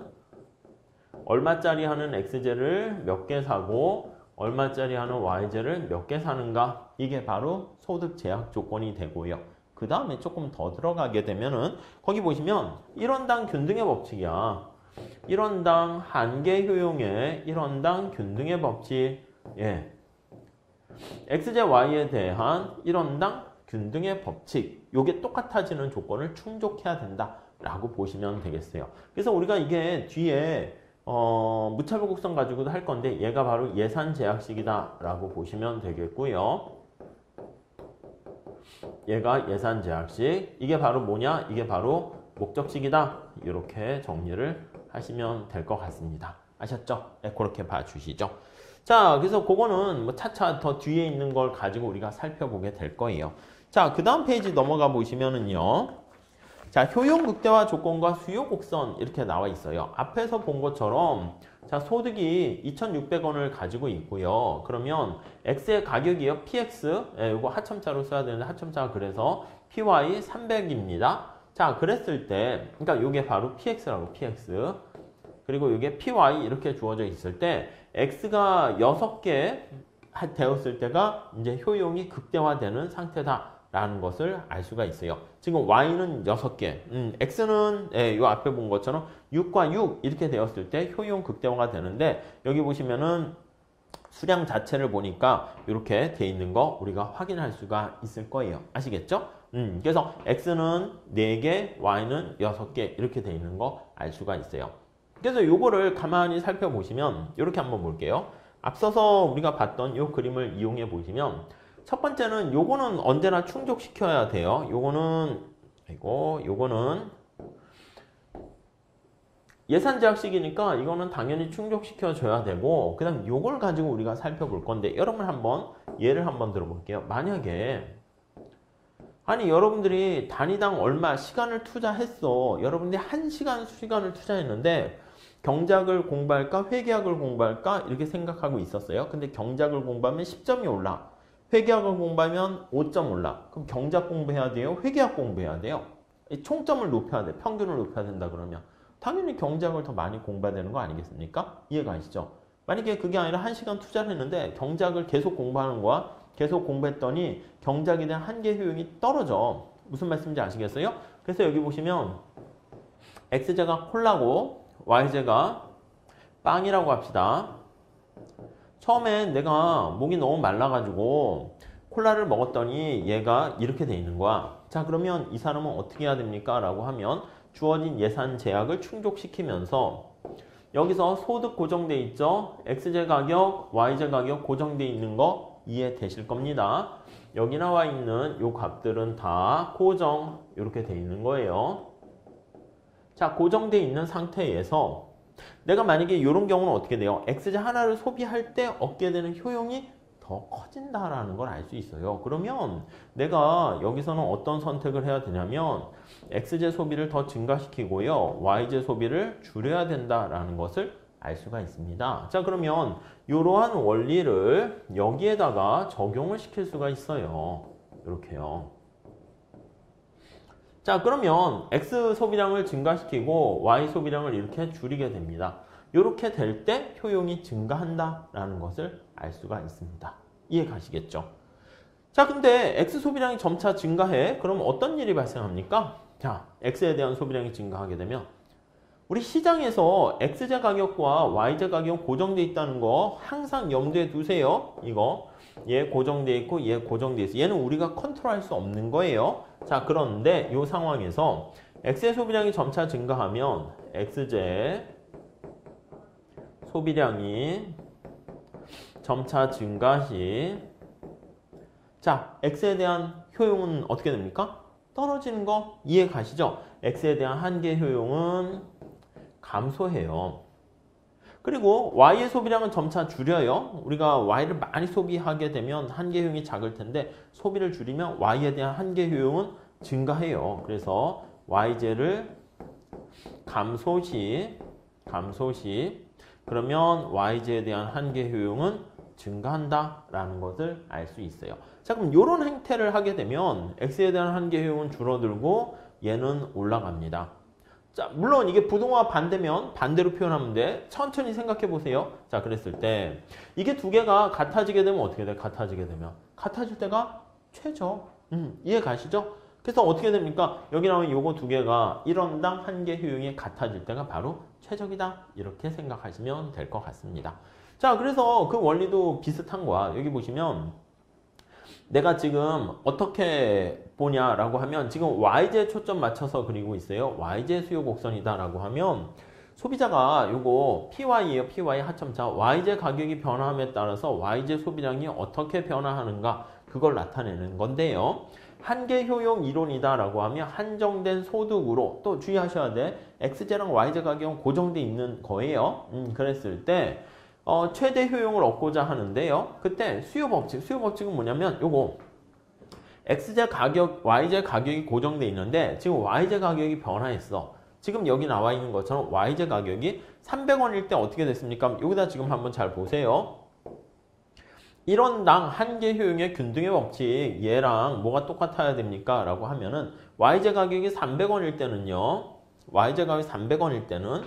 얼마짜리 하는 X제를 몇 개 사고 얼마짜리 하는 Y제를 몇 개 사는가, 이게 바로 소득 제약 조건이 되고요. 그 다음에 조금 더 들어가게 되면은 거기 보시면 1원당 균등의 법칙이야. 1원당 한계 효용의 1원당 균등의 법칙. 예. X제 Y에 대한 1원당 균등의 법칙. 요게 똑같아지는 조건을 충족해야 된다라고 보시면 되겠어요. 그래서 우리가 이게 뒤에 무차별 곡선 가지고도 할 건데 얘가 바로 예산 제약식이다라고 보시면 되겠고요. 얘가 예산 제약식. 이게 바로 뭐냐? 이게 바로 목적식이다. 이렇게 정리를 하시면 될 것 같습니다. 아셨죠? 네, 그렇게 봐주시죠. 자, 그래서 그거는 뭐 차차 더 뒤에 있는 걸 가지고 우리가 살펴보게 될 거예요. 자, 그 다음 페이지 넘어가 보시면은요. 자, 효용 극대화 조건과 수요 곡선 이렇게 나와 있어요. 앞에서 본 것처럼 자, 소득이 2,600원을 가지고 있고요. 그러면 X의 가격이요. PX. 예, 이거 하첨자로 써야 되는데 하첨자가 그래서 PY 300입니다. 자, 그랬을 때 그러니까 이게 바로 PX라고 PX. 그리고 이게 PY 이렇게 주어져 있을 때 X가 6개 되었을 때가 이제 효용이 극대화되는 상태다라는 것을 알 수가 있어요. 지금 Y는 6개, X는 요 앞에 본 것처럼 6과 6 이렇게 되었을 때 효용 극대화가 되는데 여기 보시면은 수량 자체를 보니까 이렇게 돼 있는 거 우리가 확인할 수가 있을 거예요. 아시겠죠? 그래서 X는 4개, Y는 6개 이렇게 돼 있는 거 알 수가 있어요. 그래서 요거를 가만히 살펴보시면 이렇게 한번 볼게요. 앞서서 우리가 봤던 요 그림을 이용해 보시면 첫 번째는 요거는 언제나 충족시켜야 돼요. 요거는 예산 제약식이니까 이거는 당연히 충족시켜 줘야 되고 그 다음 요걸 가지고 우리가 살펴볼 건데 여러분 한번 예를 한번 들어볼게요. 만약에 아니 여러분들이 단위당 얼마 시간을 투자했어. 여러분들이 1시간 시간을 투자했는데 경작을 공부할까 회계학을 공부할까 이렇게 생각하고 있었어요. 근데 경작을 공부하면 10점이 올라. 회계학을 공부하면 5점 올라. 그럼 경작 공부해야 돼요? 회계학 공부해야 돼요? 총점을 높여야 돼. 평균을 높여야 된다 그러면 당연히 경작을 더 많이 공부해야 되는 거 아니겠습니까? 이해가 가시죠? 만약에 그게 아니라 1시간 투자를 했는데 경작을 계속 공부하는 거야. 계속 공부했더니 경작에 대한 한계 효용이 떨어져. 무슨 말씀인지 아시겠어요? 그래서 여기 보시면 X제가 콜라고 Y제가 빵이라고 합시다. 처음엔 내가 목이 너무 말라가지고 콜라를 먹었더니 얘가 이렇게 돼 있는 거야. 자, 그러면 이 사람은 어떻게 해야 됩니까? 라고 하면 주어진 예산 제약을 충족시키면서 여기서 소득 고정돼 있죠? X제 가격, Y제 가격 고정돼 있는 거 이해되실 겁니다. 여기 나와 있는 요 값들은 다 고정 이렇게 돼 있는 거예요. 자, 고정돼 있는 상태에서 내가 만약에 이런 경우는 어떻게 돼요? X제 하나를 소비할 때 얻게 되는 효용이 더 커진다라는 걸 알 수 있어요. 그러면 내가 여기서는 어떤 선택을 해야 되냐면 X제 소비를 더 증가시키고요. Y제 소비를 줄여야 된다라는 것을 알 수가 있습니다. 자, 그러면 이러한 원리를 여기에다가 적용을 시킬 수가 있어요. 이렇게요. 자, 그러면 X 소비량을 증가시키고 Y 소비량을 이렇게 줄이게 됩니다. 이렇게 될 때 효용이 증가한다라는 것을 알 수가 있습니다. 이해 가시겠죠? 자, 근데 X 소비량이 점차 증가해. 그럼 어떤 일이 발생합니까? 자, X에 대한 소비량이 증가하게 되면 우리 시장에서 X제 가격과 Y제 가격 고정돼 있다는 거 항상 염두에 두세요. 이거 얘 고정돼 있고 얘 고정돼 있어. 얘는 우리가 컨트롤할 수 없는 거예요. 자, 그런데 이 상황에서 X의 소비량이 점차 증가하면 X제 소비량이 점차 증가 시 자, X에 대한 효용은 어떻게 됩니까? 떨어지는 거 이해 가시죠? X에 대한 한계 효용은 감소해요. 그리고 Y의 소비량은 점차 줄여요. 우리가 Y를 많이 소비하게 되면 한계 효용이 작을 텐데 소비를 줄이면 Y에 대한 한계 효용은 증가해요. 그래서 Y제를 감소 시 그러면 YG에 대한 한계 효용은 증가한다라는 것을 알 수 있어요. 자, 그럼 이런 행태를 하게 되면 X에 대한 한계 효용은 줄어들고 얘는 올라갑니다. 자, 물론 이게 부동호와 반대면 반대로 표현하면 돼. 천천히 생각해 보세요. 자, 그랬을 때 이게 두 개가 같아지게 되면 어떻게 돼? 같아지게 되면 같아질 때가 최저. 이해 가시죠? 그래서 어떻게 됩니까? 여기 나오는 요거 두 개가 1원당 한계 효용이 같아질 때가 바로 최적이다. 이렇게 생각하시면 될 것 같습니다. 자, 그래서 그 원리도 비슷한 거야. 여기 보시면 내가 지금 어떻게 보냐라고 하면 지금 YG에 초점 맞춰서 그리고 있어요. YG 수요 곡선이다라고 하면 소비자가 요거 PY예요. PY 하점차. YG 가격이 변화함에 따라서 YG 소비량이 어떻게 변화하는가 그걸 나타내는 건데요. 한계 효용 이론이다라고 하면 한정된 소득으로 또 주의하셔야 돼. XJ랑 YJ 가격은 고정돼 있는 거예요. 그랬을 때 최대 효용을 얻고자 하는데요. 그때 수요 법칙은 뭐냐면 요거 XJ 가격, YJ 가격이 고정돼 있는데 지금 YJ 가격이 변화했어. 지금 여기 나와 있는 것처럼 YJ 가격이 300원일 때 어떻게 됐습니까? 여기다 지금 한번 잘 보세요. 1원당 한계 효용의 균등의 법칙 얘랑 뭐가 똑같아야 됩니까? 라고 하면은 YJ 가격이 300원일 때는요. YJ 가격이 300원일 때는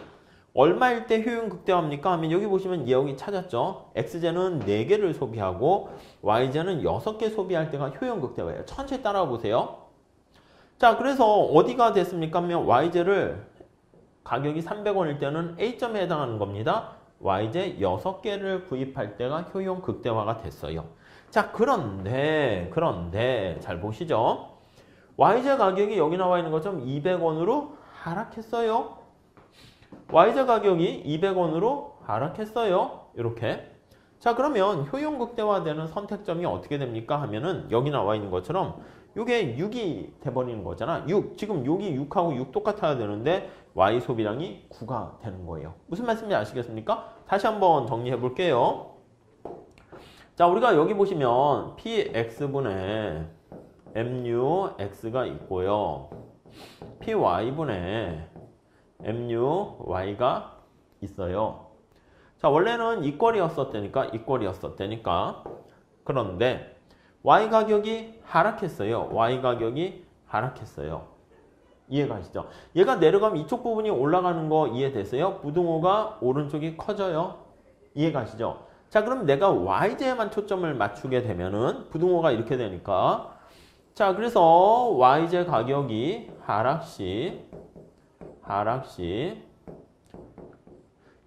얼마일 때 효용 극대화합니까? 하면 여기 보시면 여기 찾았죠. XJ는 4개를 소비하고 YJ는 6개 소비할 때가 효용 극대화예요. 천천히 따라와 보세요. 자, 그래서 어디가 됐습니까? 하면 YJ를 가격이 300원일 때는 A점에 해당하는 겁니다. YJ 6개를 구입할 때가 효용 극대화가 됐어요. 자, 그런데 잘 보시죠. YJ 가격이 여기 나와 있는 것처럼 200원으로 하락했어요. YJ 가격이 200원으로 하락했어요. 이렇게. 자, 그러면 효용 극대화되는 선택점이 어떻게 됩니까? 하면은 여기 나와 있는 것처럼 이게 6이 돼버리는 거잖아. 6. 지금 여기 6하고 6 똑같아야 되는데 Y 소비량이 9가 되는 거예요. 무슨 말씀인지 아시겠습니까? 다시 한번 정리해 볼게요. 자, 우리가 여기 보시면 PX분의 MUX가 있고요. PY분의 MUY가 있어요. 자, 원래는 이꼴이었었다니까. 그런데 Y 가격이 하락했어요. Y 가격이 하락했어요. 이해가시죠? 얘가 내려가면 이쪽 부분이 올라가는 거 이해되세요? 부등호가 오른쪽이 커져요. 이해가시죠? 자, 그럼 내가 YJ에만 초점을 맞추게 되면은 부등호가 이렇게 되니까 자, 그래서 YJ 가격이 하락시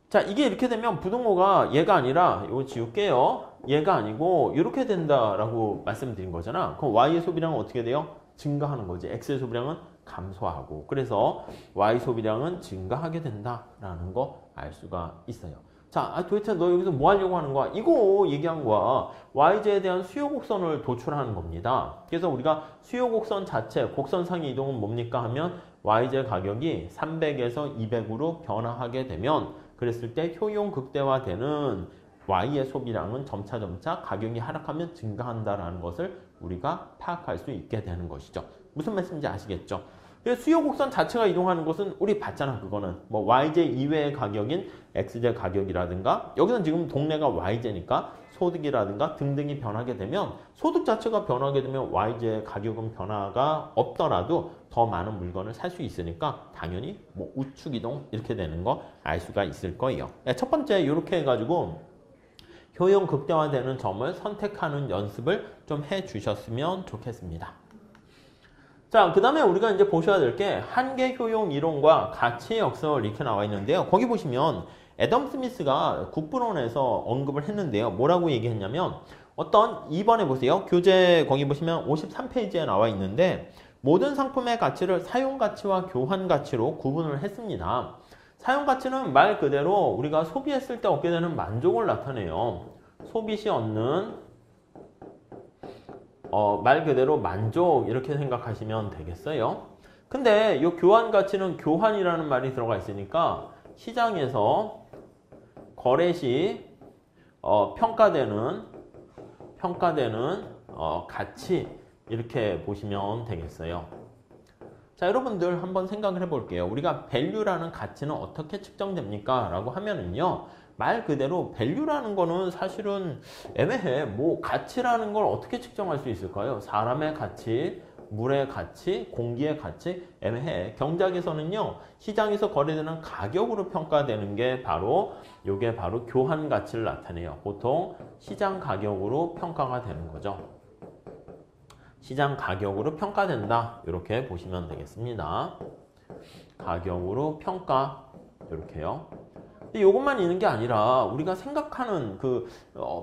자, 이게 이렇게 되면 부등호가 얘가 아니라 이거 지울게요. 얘가 아니고 이렇게 된다라고 말씀드린 거잖아. 그럼 Y의 소비량은 어떻게 돼요? 증가하는 거지. X의 소비량은 감소하고. 그래서 Y 소비량은 증가하게 된다라는 거 알 수가 있어요. 자, 도대체 너 여기서 뭐 하려고 하는 거야? 이거 얘기한 거야. YJ에 대한 수요 곡선을 도출하는 겁니다. 그래서 우리가 수요 곡선 자체, 곡선상의 이동은 뭡니까 하면 YJ 가격이 300에서 200으로 변화하게 되면 그랬을 때 효용 극대화되는 Y의 소비량은 점차 가격이 하락하면 증가한다라는 것을 우리가 파악할 수 있게 되는 것이죠. 무슨 말씀인지 아시겠죠? 수요 곡선 자체가 이동하는 것은 우리 봤잖아. 그거는 뭐 YJ 이외의 가격인 XJ 가격이라든가 여기는 지금 동네가 YJ니까 소득이라든가 등등이 변하게 되면 소득 자체가 변하게 되면 YJ 가격은 변화가 없더라도 더 많은 물건을 살 수 있으니까 당연히 뭐 우측 이동 이렇게 되는 거 알 수가 있을 거예요. 첫 번째 이렇게 해가지고 효용 극대화되는 점을 선택하는 연습을 좀 해주셨으면 좋겠습니다. 자, 그 다음에 우리가 이제 보셔야 될 게 한계 효용 이론과 가치의 역설 이렇게 나와 있는데요. 거기 보시면 애덤 스미스가 국부론에서 언급을 했는데요. 뭐라고 얘기했냐면 어떤 2번에 보세요. 교재 거기 보시면 53페이지에 나와 있는데 모든 상품의 가치를 사용 가치와 교환 가치로 구분을 했습니다. 사용 가치는 말 그대로 우리가 소비했을 때 얻게 되는 만족을 나타내요. 소비 시 얻는 말 그대로 만족 이렇게 생각하시면 되겠어요. 근데 이 교환 가치는 교환이라는 말이 들어가 있으니까 시장에서 거래 시 평가되는 가치 이렇게 보시면 되겠어요. 자, 여러분들 한번 생각을 해볼게요. 우리가 value라는 가치는 어떻게 측정됩니까? 라고 하면은요. 말 그대로 value라는 거는 사실은 애매해. 뭐 가치라는 걸 어떻게 측정할 수 있을까요? 사람의 가치, 물의 가치, 공기의 가치 애매해. 경제학에서는요, 시장에서 거래되는 가격으로 평가되는 게 바로 요게 바로 교환 가치를 나타내요. 보통 시장 가격으로 평가가 되는 거죠. 시장 가격으로 평가된다. 이렇게 보시면 되겠습니다. 가격으로 평가 이렇게요. 근데 이것만 있는 게 아니라 우리가 생각하는 그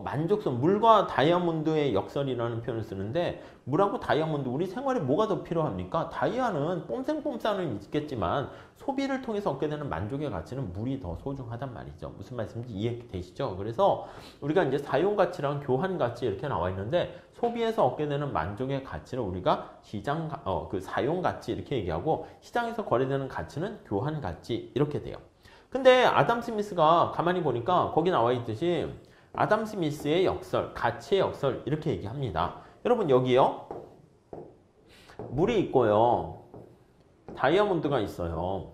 만족성, 물과 다이아몬드의 역설이라는 표현을 쓰는데 물하고 다이아몬드 우리 생활에 뭐가 더 필요합니까? 다이아는 뽐생뽐사는 있겠지만 소비를 통해서 얻게 되는 만족의 가치는 물이 더 소중하단 말이죠. 무슨 말씀인지 이해되시죠? 그래서 우리가 이제 사용 가치랑 교환 가치 이렇게 나와 있는데 소비에서 얻게 되는 만족의 가치를 우리가 시장 그 사용 가치 이렇게 얘기하고 시장에서 거래되는 가치는 교환 가치 이렇게 돼요. 근데 아담 스미스가 가만히 보니까 거기 나와 있듯이 아담 스미스의 역설, 가치의 역설 이렇게 얘기합니다. 여러분 여기요. 물이 있고요. 다이아몬드가 있어요.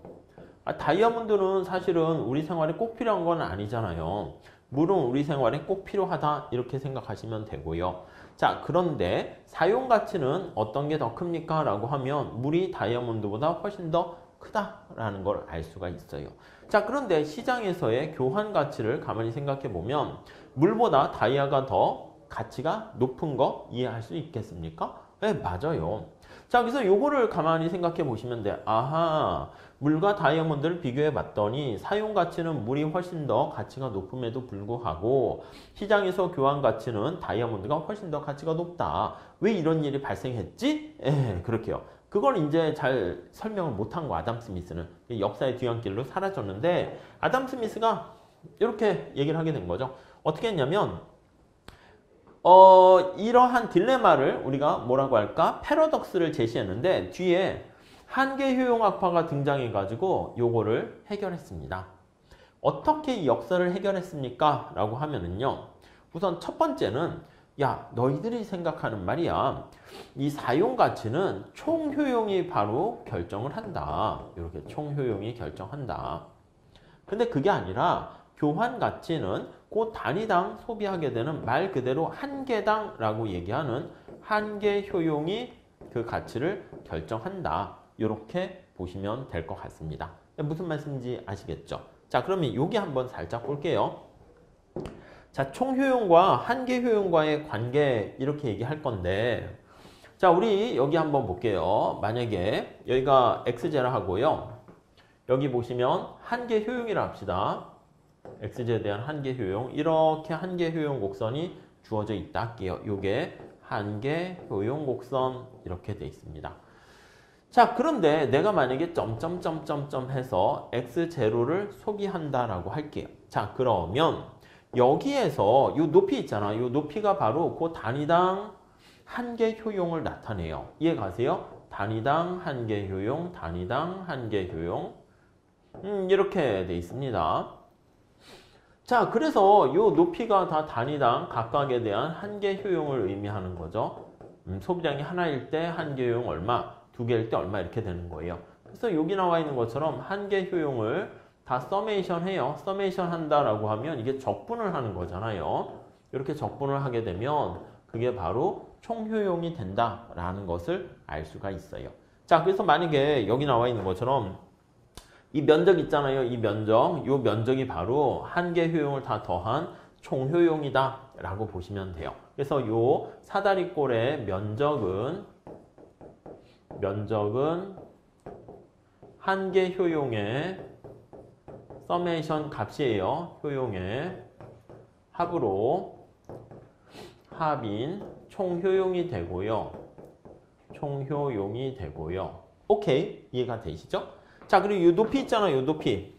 다이아몬드는 사실은 우리 생활에 꼭 필요한 건 아니잖아요. 물은 우리 생활에 꼭 필요하다 이렇게 생각하시면 되고요. 자, 그런데 사용 가치는 어떤 게 더 큽니까? 라고 하면 물이 다이아몬드보다 훨씬 더 크다라는 걸 알 수가 있어요. 자, 그런데 시장에서의 교환 가치를 가만히 생각해 보면 물보다 다이아가 더 가치가 높은 거 이해할 수 있겠습니까? 네, 맞아요. 자, 그래서 요거를 가만히 생각해 보시면 돼. 아하, 물과 다이아몬드를 비교해 봤더니 사용 가치는 물이 훨씬 더 가치가 높음에도 불구하고 시장에서 교환 가치는 다이아몬드가 훨씬 더 가치가 높다. 왜 이런 일이 발생했지? 그렇게요. 그걸 이제 잘 설명을 못한 거 아담 스미스는 역사의 뒤안길로 사라졌는데 아담 스미스가 이렇게 얘기를 하게 된 거죠. 어떻게 했냐면 이러한 딜레마를 우리가 뭐라고 할까? 패러독스를 제시했는데 뒤에 한계 효용학파가 등장해 가지고 요거를 해결했습니다. 어떻게 이 역설을 해결했습니까? 라고 하면은요. 우선 첫 번째는 야, 너희들이 생각하는 말이야. 이 사용 가치는 총 효용이 바로 결정을 한다. 이렇게 총 효용이 결정한다. 근데 그게 아니라 교환 가치는 그 단위당 소비하게 되는 말 그대로 한 개당라고 얘기하는 한계 효용이 그 가치를 결정한다. 이렇게 보시면 될 것 같습니다. 무슨 말씀인지 아시겠죠? 자, 그러면 여기 한번 살짝 볼게요. 자, 총효용과 한계효용과의 관계 이렇게 얘기할 건데 자, 우리 여기 한번 볼게요. 만약에 여기가 x제라 하고요. 여기 보시면 한계효용이라 합시다. x제에 대한 한계효용 이렇게 한계효용 곡선이 주어져 있다 할게요. 요게 한계효용 곡선 이렇게 돼 있습니다. 자, 그런데 내가 만약에 점점점점점 해서 x제로를 소비한다라고 할게요. 자, 그러면 여기에서 이 높이 있잖아. 이 높이가 바로 그 단위당 한계 효용을 나타내요. 이해 가세요? 단위당 한계 효용, 단위당 한계 효용. 이렇게 돼 있습니다. 자, 그래서 이 높이가 다 단위당 각각에 대한 한계 효용을 의미하는 거죠. 소비량이 하나일 때 한계 효용 얼마, 두 개일 때 얼마 이렇게 되는 거예요. 그래서 여기 나와 있는 것처럼 한계 효용을 다 서메이션 해요. 서메이션 한다라고 하면 이게 적분을 하는 거잖아요. 이렇게 적분을 하게 되면 그게 바로 총효용이 된다라는 것을 알 수가 있어요. 자, 그래서 만약에 여기 나와 있는 것처럼 이 면적 있잖아요. 이 면적, 이 면적이 바로 한계 효용을 다 더한 총효용이다 라고 보시면 돼요. 그래서 이 사다리꼴의 면적은 한계 효용의 서메이션 값이에요. 효용의 합으로 합인 총효용이 되고요. 총효용이 되고요. 오케이. 이해가 되시죠? 자, 그리고 이 높이 있잖아요. 이 높이.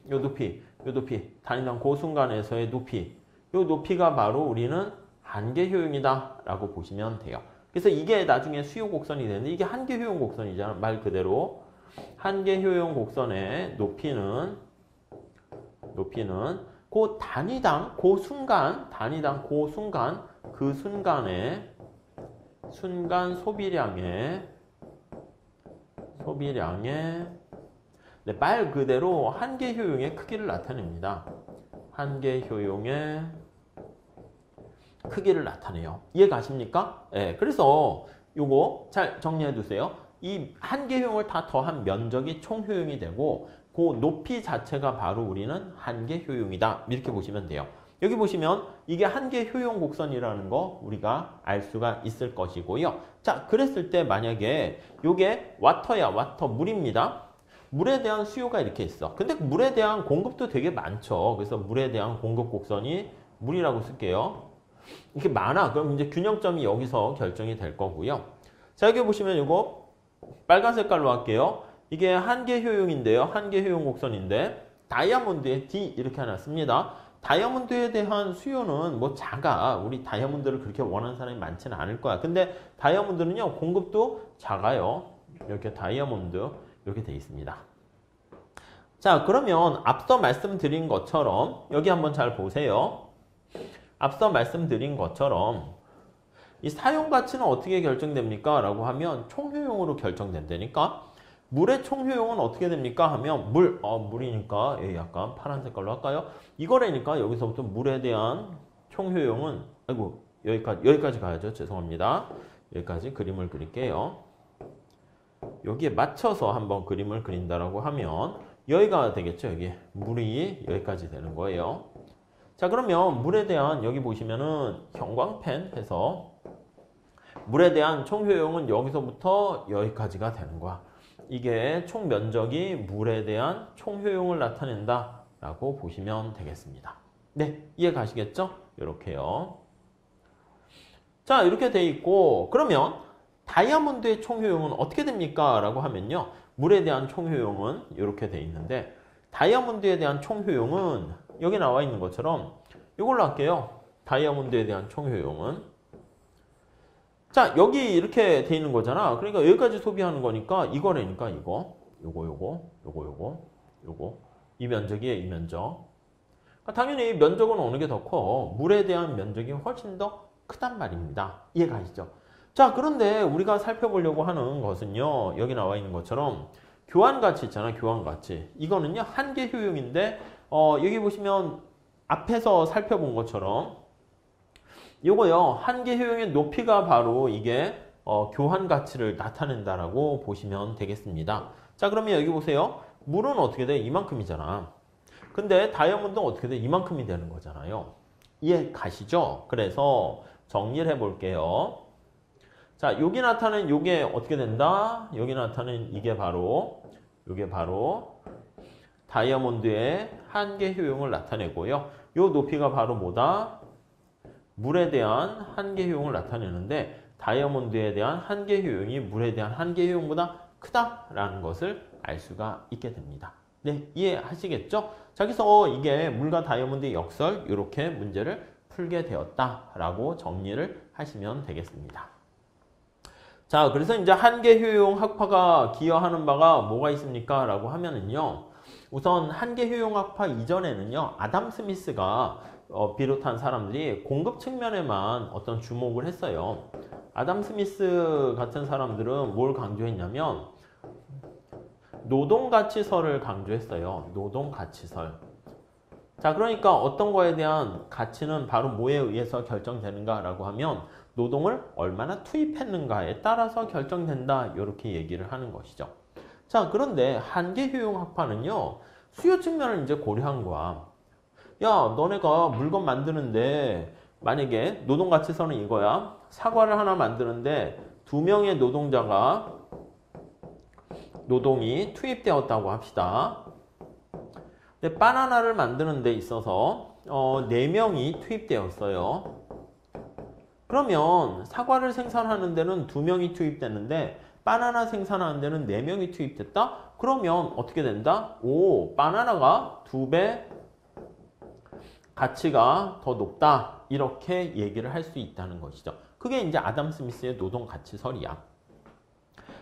단위당 그 순간에서의 높이. 이 높이가 바로 우리는 한계 효용이다 라고 보시면 돼요. 그래서 이게 나중에 수요 곡선이 되는데 이게 한계 효용 곡선이잖아. 말 그대로 한계 효용 곡선의 높이는 그 단위당 그 순간 그 순간의 순간 소비량의 네, 말 그대로 한계 효용의 크기를 나타냅니다. 한계 효용의 크기를 나타내요. 이해 가십니까? 예, 그래서 요거 잘 정리해 두세요. 이 한계 효용을 다 더한 면적이 총 효용이 되고 그 높이 자체가 바로 우리는 한계 효용이다. 이렇게 보시면 돼요. 여기 보시면 이게 한계 효용 곡선이라는 거 우리가 알 수가 있을 것이고요. 자, 그랬을 때 만약에 요게 와터야, 와터, 물입니다. 물에 대한 수요가 이렇게 있어. 근데 물에 대한 공급도 되게 많죠. 그래서 물에 대한 공급 곡선이 물이라고 쓸게요. 이렇게 많아. 그럼 이제 균형점이 여기서 결정이 될 거고요. 자, 여기 보시면 이거 빨간 색깔로 할게요. 이게 한계 효용인데요. 한계 효용 곡선인데 다이아몬드에 D 이렇게 하나 씁니다. 다이아몬드에 대한 수요는 뭐 작아. 우리 다이아몬드를 그렇게 원하는 사람이 많지는 않을 거야. 근데 다이아몬드는요, 공급도 작아요. 이렇게 다이아몬드 이렇게 돼 있습니다. 자, 그러면 앞서 말씀드린 것처럼 여기 한번 잘 보세요. 앞서 말씀드린 것처럼 이 사용 가치는 어떻게 결정됩니까? 라고 하면 총효용으로 결정된다니까. 물의 총효용은 어떻게 됩니까? 하면 물이니까 약간 파란 색깔로 할까요? 이거라니까 여기서부터 물에 대한 총효용은 아이고 여기까지 가야죠. 죄송합니다. 여기까지 그림을 그릴게요. 여기에 맞춰서 한번 그림을 그린다라고 하면 여기가 되겠죠. 여기 물이 여기까지 되는 거예요. 자, 그러면 물에 대한 여기 보시면은 형광펜 해서 물에 대한 총효용은 여기서부터 여기까지가 되는 거야. 이게 총 면적이 물에 대한 총효용을 나타낸다 라고 보시면 되겠습니다. 네, 이해 가시겠죠? 이렇게요. 자, 이렇게 돼 있고 그러면 다이아몬드의 총효용은 어떻게 됩니까? 라고 하면요. 물에 대한 총효용은 이렇게 돼 있는데 다이아몬드에 대한 총효용은 여기 나와 있는 것처럼 이걸로 할게요. 다이아몬드에 대한 총효용은 자, 여기 이렇게 돼 있는 거잖아. 그러니까 여기까지 소비하는 거니까 이거라니까 이거. 요거. 이 면적이에요, 이 면적. 그러니까 당연히 면적은 어느 게 더 커? 물에 대한 면적이 훨씬 더 크단 말입니다. 이해 가시죠? 자, 그런데 우리가 살펴보려고 하는 것은요. 여기 나와 있는 것처럼 교환가치 있잖아, 교환가치. 이거는요, 한계 효용인데 여기 보시면 앞에서 살펴본 것처럼 요거요, 한계 효용의 높이가 바로 이게 교환 가치를 나타낸다라고 보시면 되겠습니다. 자, 그러면 여기 보세요. 물은 어떻게 돼? 이만큼이잖아. 근데 다이아몬드는 어떻게 돼? 이만큼이 되는 거잖아요. 이해 가시죠? 그래서 정리를 해볼게요. 자, 여기 나타낸 요게 어떻게 된다? 여기 나타낸 이게 바로 다이아몬드의 한계 효용을 나타내고요. 요 높이가 바로 뭐다? 물에 대한 한계 효용을 나타내는데 다이아몬드에 대한 한계 효용이 물에 대한 한계 효용보다 크다라는 것을 알 수가 있게 됩니다. 네, 이해하시겠죠? 자, 그래서 이게 물과 다이아몬드의 역설 이렇게 문제를 풀게 되었다라고 정리를 하시면 되겠습니다. 자, 그래서 이제 한계 효용 학파가 기여하는 바가 뭐가 있습니까? 라고 하면은요. 우선 한계 효용 학파 이전에는요. 아담 스미스가 비롯한 사람들이 공급 측면에만 어떤 주목을 했어요. 아담 스미스 같은 사람들은 뭘 강조했냐면 노동가치설을 강조했어요. 노동가치설. 자, 그러니까 어떤 거에 대한 가치는 바로 뭐에 의해서 결정되는가라고 하면 노동을 얼마나 투입했는가에 따라서 결정된다. 이렇게 얘기를 하는 것이죠. 자, 그런데 한계 효용 학파는요. 수요 측면을 이제 고려한 거야. 야, 너네가 물건 만드는데 만약에 노동가치선은 이거야. 사과를 하나 만드는데 2명의 노동자가 노동이 투입되었다고 합시다. 근데 바나나를 만드는 데 있어서 4명이 투입되었어요. 그러면 사과를 생산하는 데는 2명이 투입됐는데 바나나 생산하는 데는 4명이 투입됐다? 그러면 어떻게 된다? 바나나가 2배 가치가 더 높다. 이렇게 얘기를 할 수 있다는 것이죠. 그게 이제 아담 스미스의 노동 가치설이야.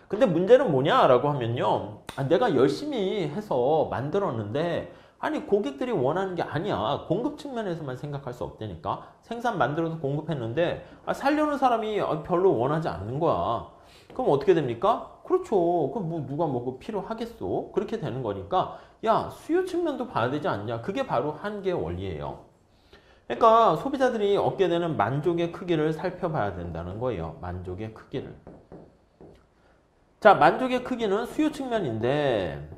근데 문제는 뭐냐라고 하면요. 내가 열심히 해서 만들었는데 아니 고객들이 원하는 게 아니야. 공급 측면에서만 생각할 수 없다니까. 생산 만들어서 공급했는데 살려는 사람이 별로 원하지 않는 거야. 그럼 어떻게 됩니까? 그렇죠. 그럼 뭐 누가 뭐 필요하겠어? 그렇게 되는 거니까 야, 수요 측면도 봐야 되지 않냐? 그게 바로 한계의 원리예요. 그러니까 소비자들이 얻게 되는 만족의 크기를 살펴봐야 된다는 거예요. 만족의 크기를. 자, 만족의 크기는 수요 측면인데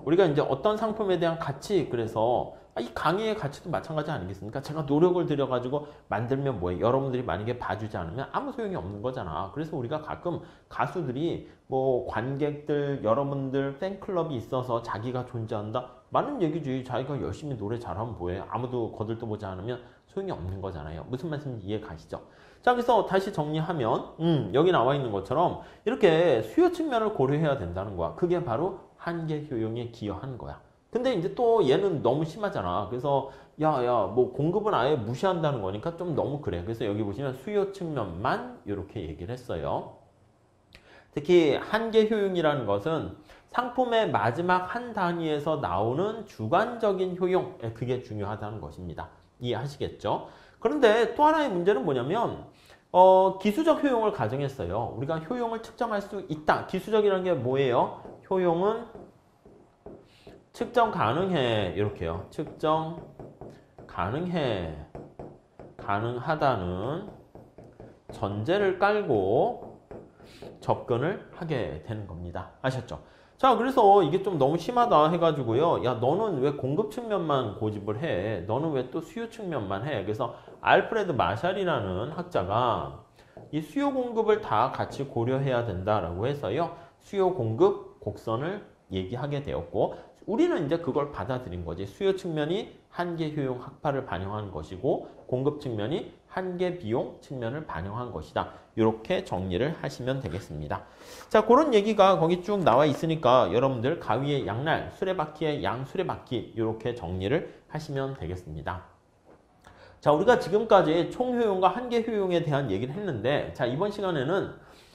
우리가 이제 어떤 상품에 대한 가치, 그래서 이 강의의 가치도 마찬가지 아니겠습니까? 제가 노력을 들여가지고 만들면 뭐해? 여러분들이 만약에 봐주지 않으면 아무 소용이 없는 거잖아. 그래서 우리가 가끔 가수들이 뭐 관객들, 여러분들 팬클럽이 있어서 자기가 존재한다? 많은 얘기지. 자기가 열심히 노래 잘하면 뭐해? 아무도 거들떠보지 않으면 소용이 없는 거잖아요. 무슨 말씀인지 이해 가시죠? 자, 그래서 다시 정리하면 여기 나와 있는 것처럼 이렇게 수요 측면을 고려해야 된다는 거야. 그게 바로 한계 효용에 기여하는 거야. 근데 이제 또 얘는 너무 심하잖아. 그래서 뭐 공급은 아예 무시한다는 거니까 좀 너무 그래. 그래서 여기 보시면 수요 측면만 이렇게 얘기를 했어요. 특히 한계 효용이라는 것은 상품의 마지막 한 단위에서 나오는 주관적인 효용, 그게 중요하다는 것입니다. 이해하시겠죠? 그런데 또 하나의 문제는 뭐냐면 기수적 효용을 가정했어요. 우리가 효용을 측정할 수 있다. 기수적이라는 게 뭐예요? 효용은 측정 가능해. 이렇게요. 측정 가능해. 가능하다는 전제를 깔고 접근을 하게 되는 겁니다. 아셨죠? 자, 그래서 이게 좀 너무 심하다 해가지고요. 야, 너는 왜 공급 측면만 고집을 해? 너는 왜 또 수요 측면만 해? 그래서 알프레드 마샬이라는 학자가 이 수요 공급을 다 같이 고려해야 된다라고 해서요. 수요 공급 곡선을 얘기하게 되었고, 우리는 이제 그걸 받아들인 거지. 수요 측면이 한계 효용 학파를 반영한 것이고 공급 측면이 한계 비용 측면을 반영한 것이다. 이렇게 정리를 하시면 되겠습니다. 자, 그런 얘기가 거기 쭉 나와 있으니까 여러분들 가위의 양날, 수레바퀴의 양수레바퀴 이렇게 정리를 하시면 되겠습니다. 자, 우리가 지금까지 총효용과 한계 효용에 대한 얘기를 했는데, 자, 이번 시간에는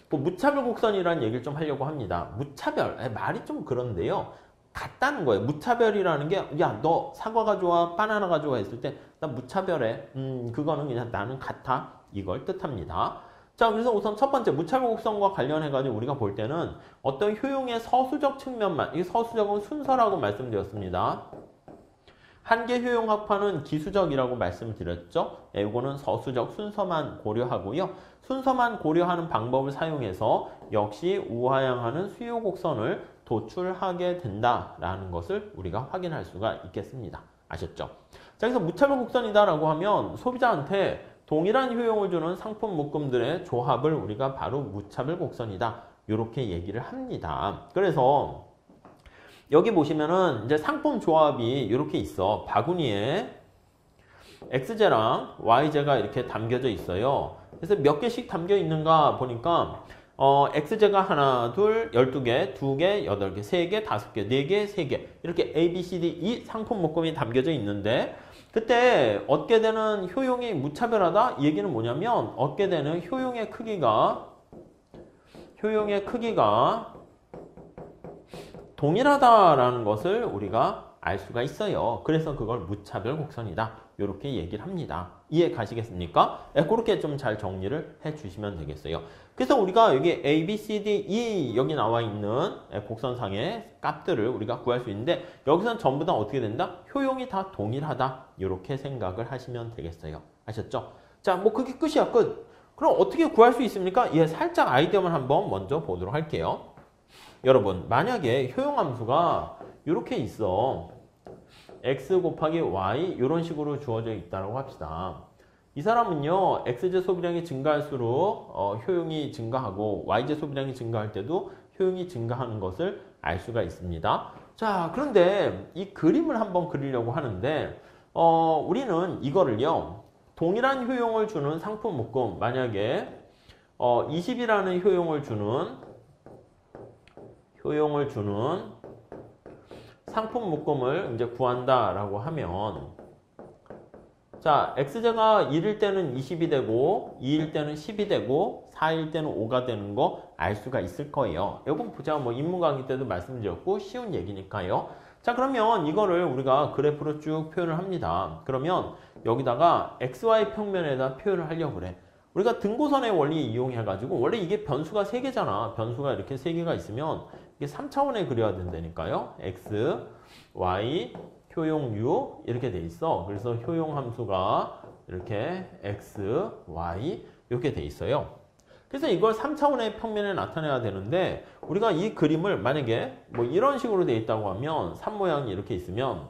뭐 무차별 곡선이라는 얘기를 좀 하려고 합니다. 무차별, 말이 좀 그런데요. 같다는 거예요. 무차별이라는 게, 야, 너 사과가 좋아, 바나나가 좋아 했을 때, 나 무차별해. 그거는 그냥 나는 같아. 이걸 뜻합니다. 자, 그래서 우선 첫 번째, 무차별 곡선과 관련해가지고 우리가 볼 때는 어떤 효용의 서수적 측면만, 이 서수적은 순서라고 말씀드렸습니다. 한계 효용 합파는 기수적이라고 말씀드렸죠. 이거는 서수적 순서만 고려하고요. 순서만 고려하는 방법을 사용해서 역시 우하향하는 수요 곡선을 도출하게 된다라는 것을 우리가 확인할 수가 있겠습니다. 아셨죠? 자, 그래서 무차별 곡선이다라고 하면 소비자한테 동일한 효용을 주는 상품 묶음들의 조합을 우리가 바로 무차별 곡선이다. 이렇게 얘기를 합니다. 그래서 여기 보시면은 이제 상품 조합이 이렇게 있어. 바구니에 XJ랑 YJ가 이렇게 담겨져 있어요. 그래서 몇 개씩 담겨 있는가 보니까 XJ가 하나, 둘, 12개, 2개, 8개, 3개, 5개, 4개, 3개 이렇게 A, B, C, D, E 상품 묶음이 담겨져 있는데 그때 얻게 되는 효용이 무차별하다? 이 얘기는 뭐냐면 얻게 되는 효용의 크기가 동일하다라는 것을 우리가 알 수가 있어요. 그래서 그걸 무차별 곡선이다. 이렇게 얘기를 합니다. 이해 가시겠습니까? 그렇게 좀 잘 정리를 해 주시면 되겠어요. 그래서 우리가 여기 A, B, C, D, E 여기 나와 있는 곡선상의 값들을 우리가 구할 수 있는데 여기서는 전부 다 어떻게 된다? 효용이 다 동일하다. 이렇게 생각을 하시면 되겠어요. 아셨죠? 자, 뭐 그게 끝이야, 끝. 그럼 어떻게 구할 수 있습니까? 살짝 아이디어만 한번 먼저 보도록 할게요. 여러분, 만약에 효용함수가 이렇게 있어. x 곱하기 y 이런 식으로 주어져 있다고 합시다. 이 사람은요, x제 소비량이 증가할수록 효용이 증가하고 y제 소비량이 증가할 때도 효용이 증가하는 것을 알 수가 있습니다. 자, 그런데 이 그림을 한번 그리려고 하는데 우리는 이거를요, 동일한 효용을 주는 상품 묶음, 만약에 20이라는 효용을 주는 상품 묶음을 이제 구한다라고 하면, 자, x제가 1일 때는 20이 되고 2일 때는 10이 되고 4일 때는 5가 되는 거 알 수가 있을 거예요. 이건 제가 뭐 인문 강의 때도 말씀드렸고 쉬운 얘기니까요. 자, 그러면 이거를 우리가 그래프로 쭉 표현을 합니다. 그러면 여기다가 xy 평면에다 표현을 하려고 그래. 우리가 등고선의 원리 이용해가지고 원래 이게 변수가 3개잖아. 변수가 이렇게 3개가 있으면 이게 3차원에 그려야 된다니까요. x, y, 효용 u 이렇게 돼 있어. 그래서 효용 함수가 이렇게 x, y 이렇게 돼 있어요. 그래서 이걸 3차원의 평면에 나타내야 되는데 우리가 이 그림을 만약에 뭐 이런 식으로 돼 있다고 하면 산 모양이 이렇게 있으면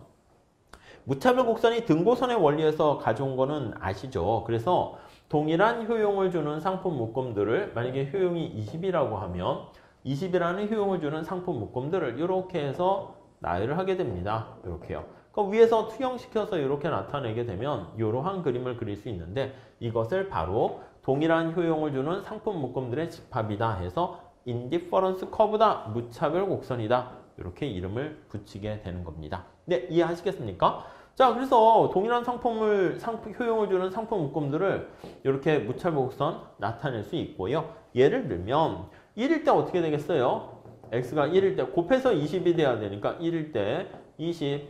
무차별 곡선이 등고선의 원리에서 가져온 거는 아시죠? 그래서 동일한 효용을 주는 상품 묶음들을 만약에 효용이 20이라고 하면 20이라는 효용을 주는 상품 묶음들을 이렇게 해서 나열을 하게 됩니다. 이렇게요. 그럼 위에서 투영시켜서 이렇게 나타내게 되면 이러한 그림을 그릴 수 있는데 이것을 바로 동일한 효용을 주는 상품 묶음들의 집합이다 해서 인디퍼런스 커브다, 무차별 곡선이다 이렇게 이름을 붙이게 되는 겁니다. 네, 이해하시겠습니까? 자, 그래서 동일한 효용을 주는 상품 묶음들을 이렇게 무차별 곡선 나타낼 수 있고요. 예를 들면 1일 때 어떻게 되겠어요? x가 1일 때 곱해서 20이 돼야 되니까 1일 때 20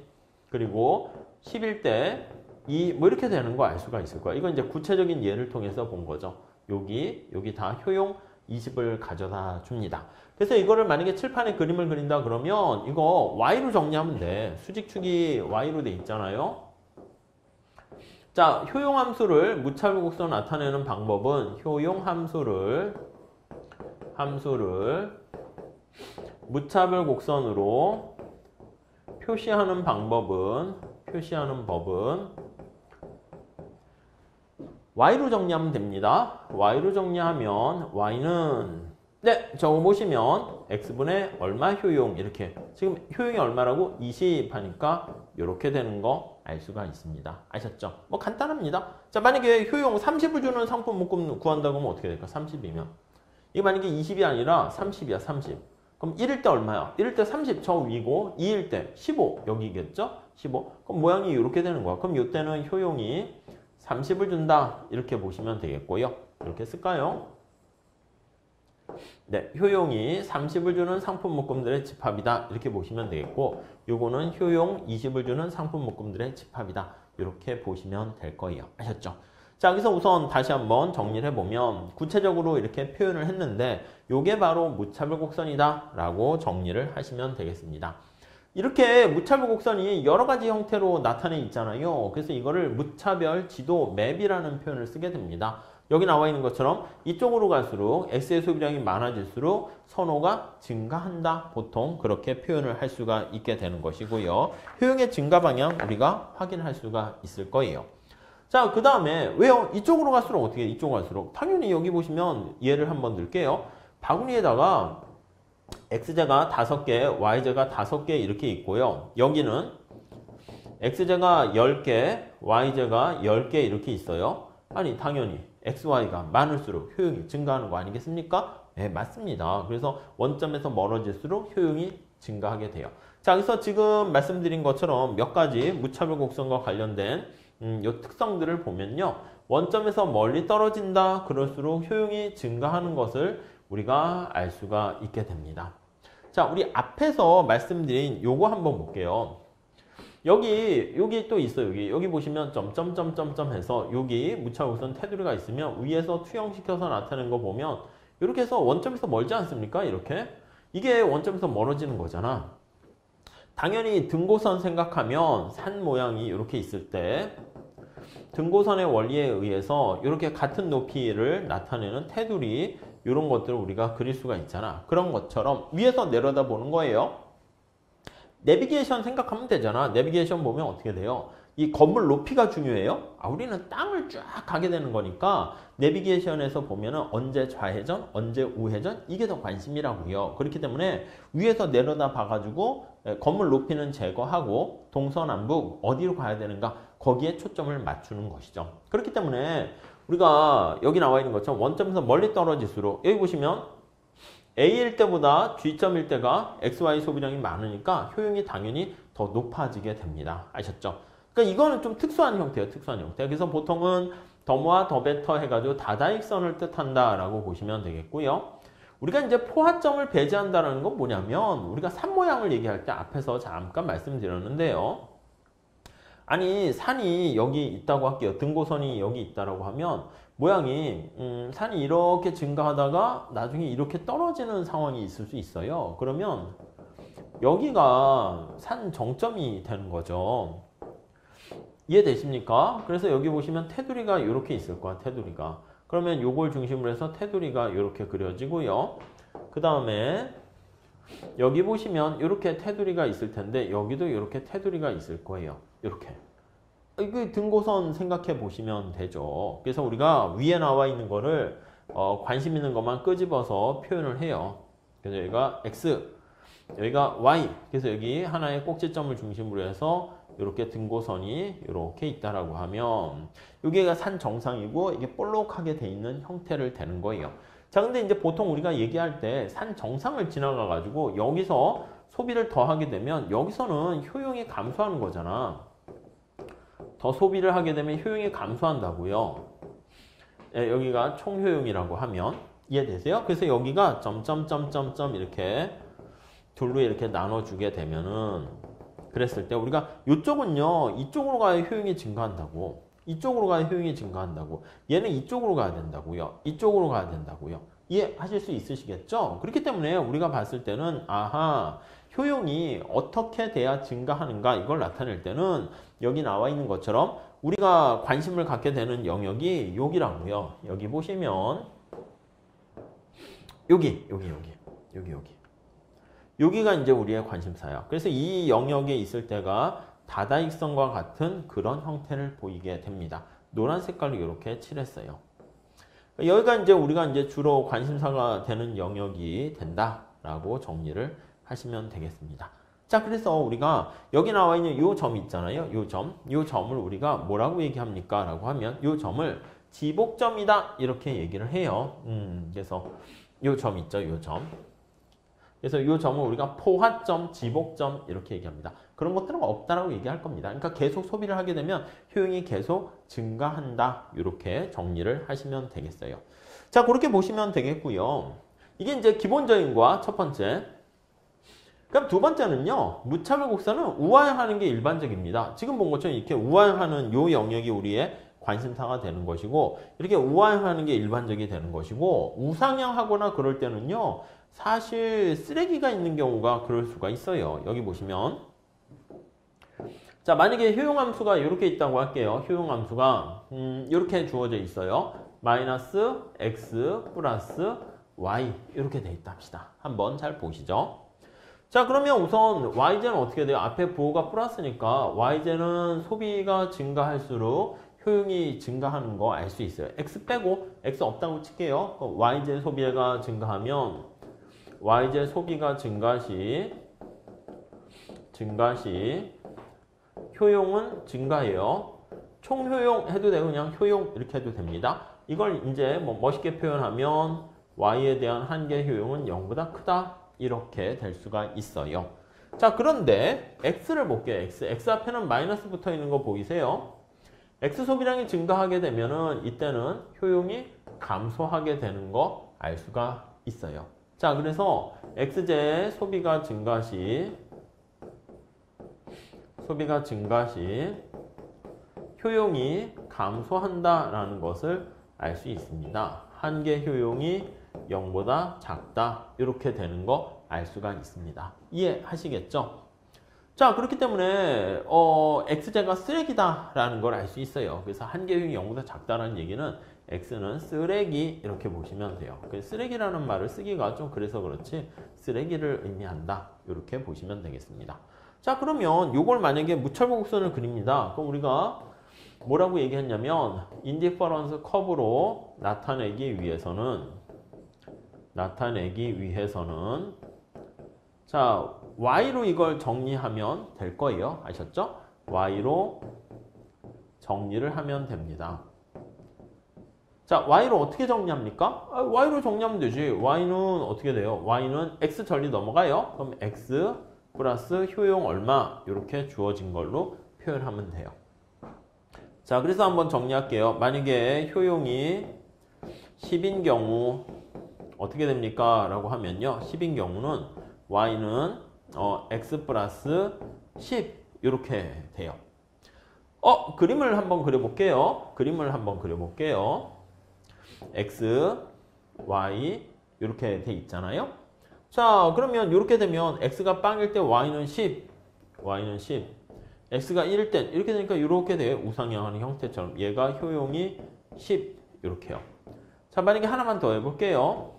그리고 10일 때 2 뭐 이렇게 되는 거 알 수가 있을 거야. 이건 이제 구체적인 예를 통해서 본 거죠. 여기 다 효용 20을 가져다 줍니다. 그래서 이거를 만약에 칠판에 그림을 그린다 그러면 이거 y로 정리하면 돼. 수직축이 y로 돼 있잖아요. 자, 효용함수를 무차별 곡선 나타내는 방법은 효용함수를 무차별 곡선으로 표시하는 법은 y로 정리하면 됩니다. y로 정리하면 y는 네, 적어보시면 x분의 얼마 효용 이렇게 지금 효용이 얼마라고 20 하니까 이렇게 되는 거 알 수가 있습니다. 아셨죠? 뭐 간단합니다. 자, 만약에 효용 30을 주는 상품 묶음 구한다고 하면 어떻게 될까? 30이면 이게 만약에 20이 아니라 30이야. 30 그럼 1일 때 얼마야? 1일 때 30 저 위고 2일 때 15 여기겠죠? 15 그럼 모양이 이렇게 되는 거야. 그럼 이때는 효용이 30을 준다 이렇게 보시면 되겠고요. 이렇게 쓸까요? 네, 효용이 30을 주는 상품 묶음들의 집합이다 이렇게 보시면 되겠고 요거는 효용 20을 주는 상품 묶음들의 집합이다 이렇게 보시면 될 거예요. 아셨죠? 자, 여기서 우선 다시 한번 정리를 해보면 구체적으로 이렇게 표현을 했는데 요게 바로 무차별 곡선이다 라고 정리를 하시면 되겠습니다. 이렇게 무차별 곡선이 여러 가지 형태로 나타내 있잖아요. 그래서 이거를 무차별 지도 맵이라는 표현을 쓰게 됩니다. 여기 나와 있는 것처럼 이쪽으로 갈수록 X의 소비량이 많아질수록 선호가 증가한다. 보통 그렇게 표현을 할 수가 있게 되는 것이고요. 효용의 증가 방향 우리가 확인할 수가 있을 거예요. 자, 그 다음에 왜요? 이쪽으로 갈수록 어떻게 해? 이쪽으로 갈수록 당연히 여기 보시면 예를 한번 들게요. 바구니에다가 x제가 5개, y제가 5개 이렇게 있고요. 여기는 x제가 10개, y제가 10개 이렇게 있어요. 아니 당연히 xy가 많을수록 효용이 증가하는 거 아니겠습니까? 네, 맞습니다. 그래서 원점에서 멀어질수록 효용이 증가하게 돼요. 자, 그래서 지금 말씀드린 것처럼 몇 가지 무차별 곡선과 관련된 요 특성들을 보면요. 원점에서 멀리 떨어진다. 그럴수록 효용이 증가하는 것을 우리가 알 수가 있게 됩니다. 자, 우리 앞에서 말씀드린 요거 한번 볼게요. 여기 또 있어요. 여기 보시면 점점점점점 해서 여기 무차별 곡선 테두리가 있으면 위에서 투영시켜서 나타낸 거 보면 이렇게 해서 원점에서 멀지 않습니까? 이렇게. 이게 원점에서 멀어지는 거잖아. 당연히 등고선 생각하면 산 모양이 이렇게 있을 때 등고선의 원리에 의해서 이렇게 같은 높이를 나타내는 테두리 이런 것들을 우리가 그릴 수가 있잖아. 그런 것처럼 위에서 내려다 보는 거예요. 내비게이션 생각하면 되잖아. 내비게이션 보면 어떻게 돼요? 이 건물 높이가 중요해요? 우리는 땅을 쫙 가게 되는 거니까 내비게이션에서 보면은 언제 좌회전, 언제 우회전 이게 더 관심이라고요. 그렇기 때문에 위에서 내려다 봐가지고 건물 높이는 제거하고 동서남북 어디로 가야 되는가 거기에 초점을 맞추는 것이죠. 그렇기 때문에 우리가 여기 나와 있는 것처럼 원점에서 멀리 떨어질수록 여기 보시면 A일 때보다 G점일 때가 XY 소비량이 많으니까 효용이 당연히 더 높아지게 됩니다. 아셨죠? 그러니까 이거는 좀 특수한 형태예요. 특수한 형태. 그래서 보통은 더모아 더 베터 해가지고 다다익선을 뜻한다라고 보시면 되겠고요. 우리가 이제 포화점을 배제한다는 건 뭐냐면 우리가 산 모양을 얘기할 때 앞에서 잠깐 말씀드렸는데요. 아니 산이 여기 있다고 할게요. 등고선이 여기 있다라고 하면 모양이 산이 이렇게 증가하다가 나중에 이렇게 떨어지는 상황이 있을 수 있어요. 그러면 여기가 산 정점이 되는 거죠. 이해되십니까? 그래서 여기 보시면 테두리가 이렇게 있을 거야, 테두리가. 그러면 요걸 중심으로 해서 테두리가 이렇게 그려지고요. 그 다음에 여기 보시면 이렇게 테두리가 있을 텐데 여기도 이렇게 테두리가 있을 거예요. 이렇게. 그 등고선 생각해 보시면 되죠. 그래서 우리가 위에 나와 있는 거를 관심 있는 것만 끄집어서 표현을 해요. 그래서 여기가 X, 여기가 Y. 그래서 여기 하나의 꼭지점을 중심으로 해서 이렇게 등고선이 이렇게 있다라고 하면 여기가 산 정상이고 이게 볼록하게 돼 있는 형태를 되는 거예요. 자, 근데 이제 보통 우리가 얘기할 때 산 정상을 지나가 가지고 여기서 소비를 더 하게 되면 여기서는 효용이 감소하는 거잖아. 더 소비를 하게 되면 효용이 감소한다고요. 예, 여기가 총효용이라고 하면 이해되세요? 그래서 여기가 점점점점점 이렇게 둘로 이렇게 나눠주게 되면은 그랬을 때 우리가 이쪽은요 이쪽으로 가야 효용이 증가한다고, 이쪽으로 가야 효용이 증가한다고, 얘는 이쪽으로 가야 된다고요, 이쪽으로 가야 된다고요. 이해하실 수 있으시겠죠? 그렇기 때문에 우리가 봤을 때는 아하, 효용이 어떻게 돼야 증가하는가 이걸 나타낼 때는 여기 나와 있는 것처럼 우리가 관심을 갖게 되는 영역이 여기라고요. 여기 보시면 여기 여기가 이제 우리의 관심사야. 그래서 이 영역에 있을 때가 다다익선과 같은 그런 형태를 보이게 됩니다. 노란 색깔로 이렇게 칠했어요. 여기가 이제 우리가 이제 주로 관심사가 되는 영역이 된다라고 정리를 하시면 되겠습니다. 자, 그래서 우리가 여기 나와 있는 이 점 있잖아요. 이 점을 우리가 뭐라고 얘기합니까? 라고 하면 이 점을 지복점이다 이렇게 얘기를 해요. 그래서 이 점 있죠, 이 점. 그래서 이 점을 우리가 포화점, 지복점 이렇게 얘기합니다. 그런 것들은 없다라고 얘기할 겁니다. 그러니까 계속 소비를 하게 되면 효용이 계속 증가한다. 이렇게 정리를 하시면 되겠어요. 자, 그렇게 보시면 되겠고요. 이게 이제 기본적인 거와 첫 번째. 그럼 두 번째는요. 무차별 곡선은 우하향하는 게 일반적입니다. 지금 본 것처럼 이렇게 우하향하는 요 영역이 우리의 관심사가 되는 것이고 이렇게 우하향하는 게 일반적이 되는 것이고 우상향하거나 그럴 때는요. 사실 쓰레기가 있는 경우가 그럴 수가 있어요. 여기 보시면 자, 만약에 효용함수가 이렇게 있다고 할게요. 효용함수가 이렇게 주어져 있어요. 마이너스 x 플러스 y 이렇게 돼 있다 합시다. 한번 잘 보시죠. 자, 그러면 우선 y제는 어떻게 돼요? 앞에 부호가 플러스니까 y제는 소비가 증가할수록 효용이 증가하는 거 알 수 있어요. x 빼고 x 없다고 칠게요. y제 소비가 증가하면 y제 소비가 증가 시 효용은 증가해요. 총효용 해도 되고 그냥 효용 이렇게 해도 됩니다. 이걸 이제 뭐 멋있게 표현하면 y에 대한 한계 효용은 0보다 크다 이렇게 될 수가 있어요. 자, 그런데 x를 볼게요. x 앞에는 마이너스 붙어 있는 거 보이세요? x 소비량이 증가하게 되면은 이때는 효용이 감소하게 되는 거 알 수가 있어요. 자, 그래서 x제 소비가 증가 시 효용이 감소한다라는 것을 알 수 있습니다. 한계 효용이 0보다 작다 이렇게 되는 거 알 수가 있습니다. 이해하시겠죠? 자, 그렇기 때문에 x제가 쓰레기다라는 걸 알 수 있어요. 그래서 한계 효용이 0보다 작다라는 얘기는 x는 쓰레기 이렇게 보시면 돼요. 쓰레기라는 말을 쓰기가 좀 그래서 그렇지 쓰레기를 의미한다 이렇게 보시면 되겠습니다. 자, 그러면 이걸 만약에 무철보 곡선을 그립니다. 그럼 우리가 뭐라고 얘기했냐면 인디퍼런스 커브로 나타내기 위해서는 자, y로 이걸 정리하면 될 거예요. 아셨죠? y로 정리를 하면 됩니다. 자, y로 어떻게 정리합니까? y로 정리하면 되지. y는 어떻게 돼요? y는 x 전리 넘어가요. 그럼 x 플러스 효용 얼마 이렇게 주어진 걸로 표현하면 돼요. 자, 그래서 한번 정리할게요. 만약에 효용이 10인 경우 어떻게 됩니까? 라고 하면요. 10인 경우는 y는 x 플러스 10 이렇게 돼요. 그림을 한번 그려볼게요. x, y 이렇게 돼 있잖아요. 자, 그러면 이렇게 되면 x가 빵일 때 y는 10, y는 10, x가 1일 땐 이렇게 되니까 이렇게 돼요. 우상향하는 형태처럼. 얘가 효용이 10 이렇게요. 자, 만약에 하나만 더 해볼게요.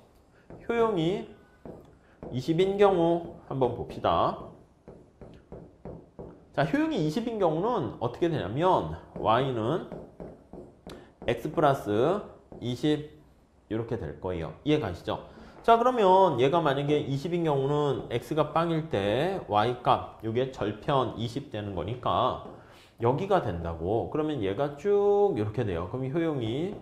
효용이 20인 경우 한번 봅시다. 자, 효용이 20인 경우는 어떻게 되냐면 y는 x 플러스 20 이렇게 될 거예요. 이해 가시죠? 자, 그러면 얘가 만약에 20인 경우는 x가 빵일 때 y 값 이게 절편 20 되는 거니까 여기가 된다고. 그러면 얘가 쭉 이렇게 돼요. 그럼 효용이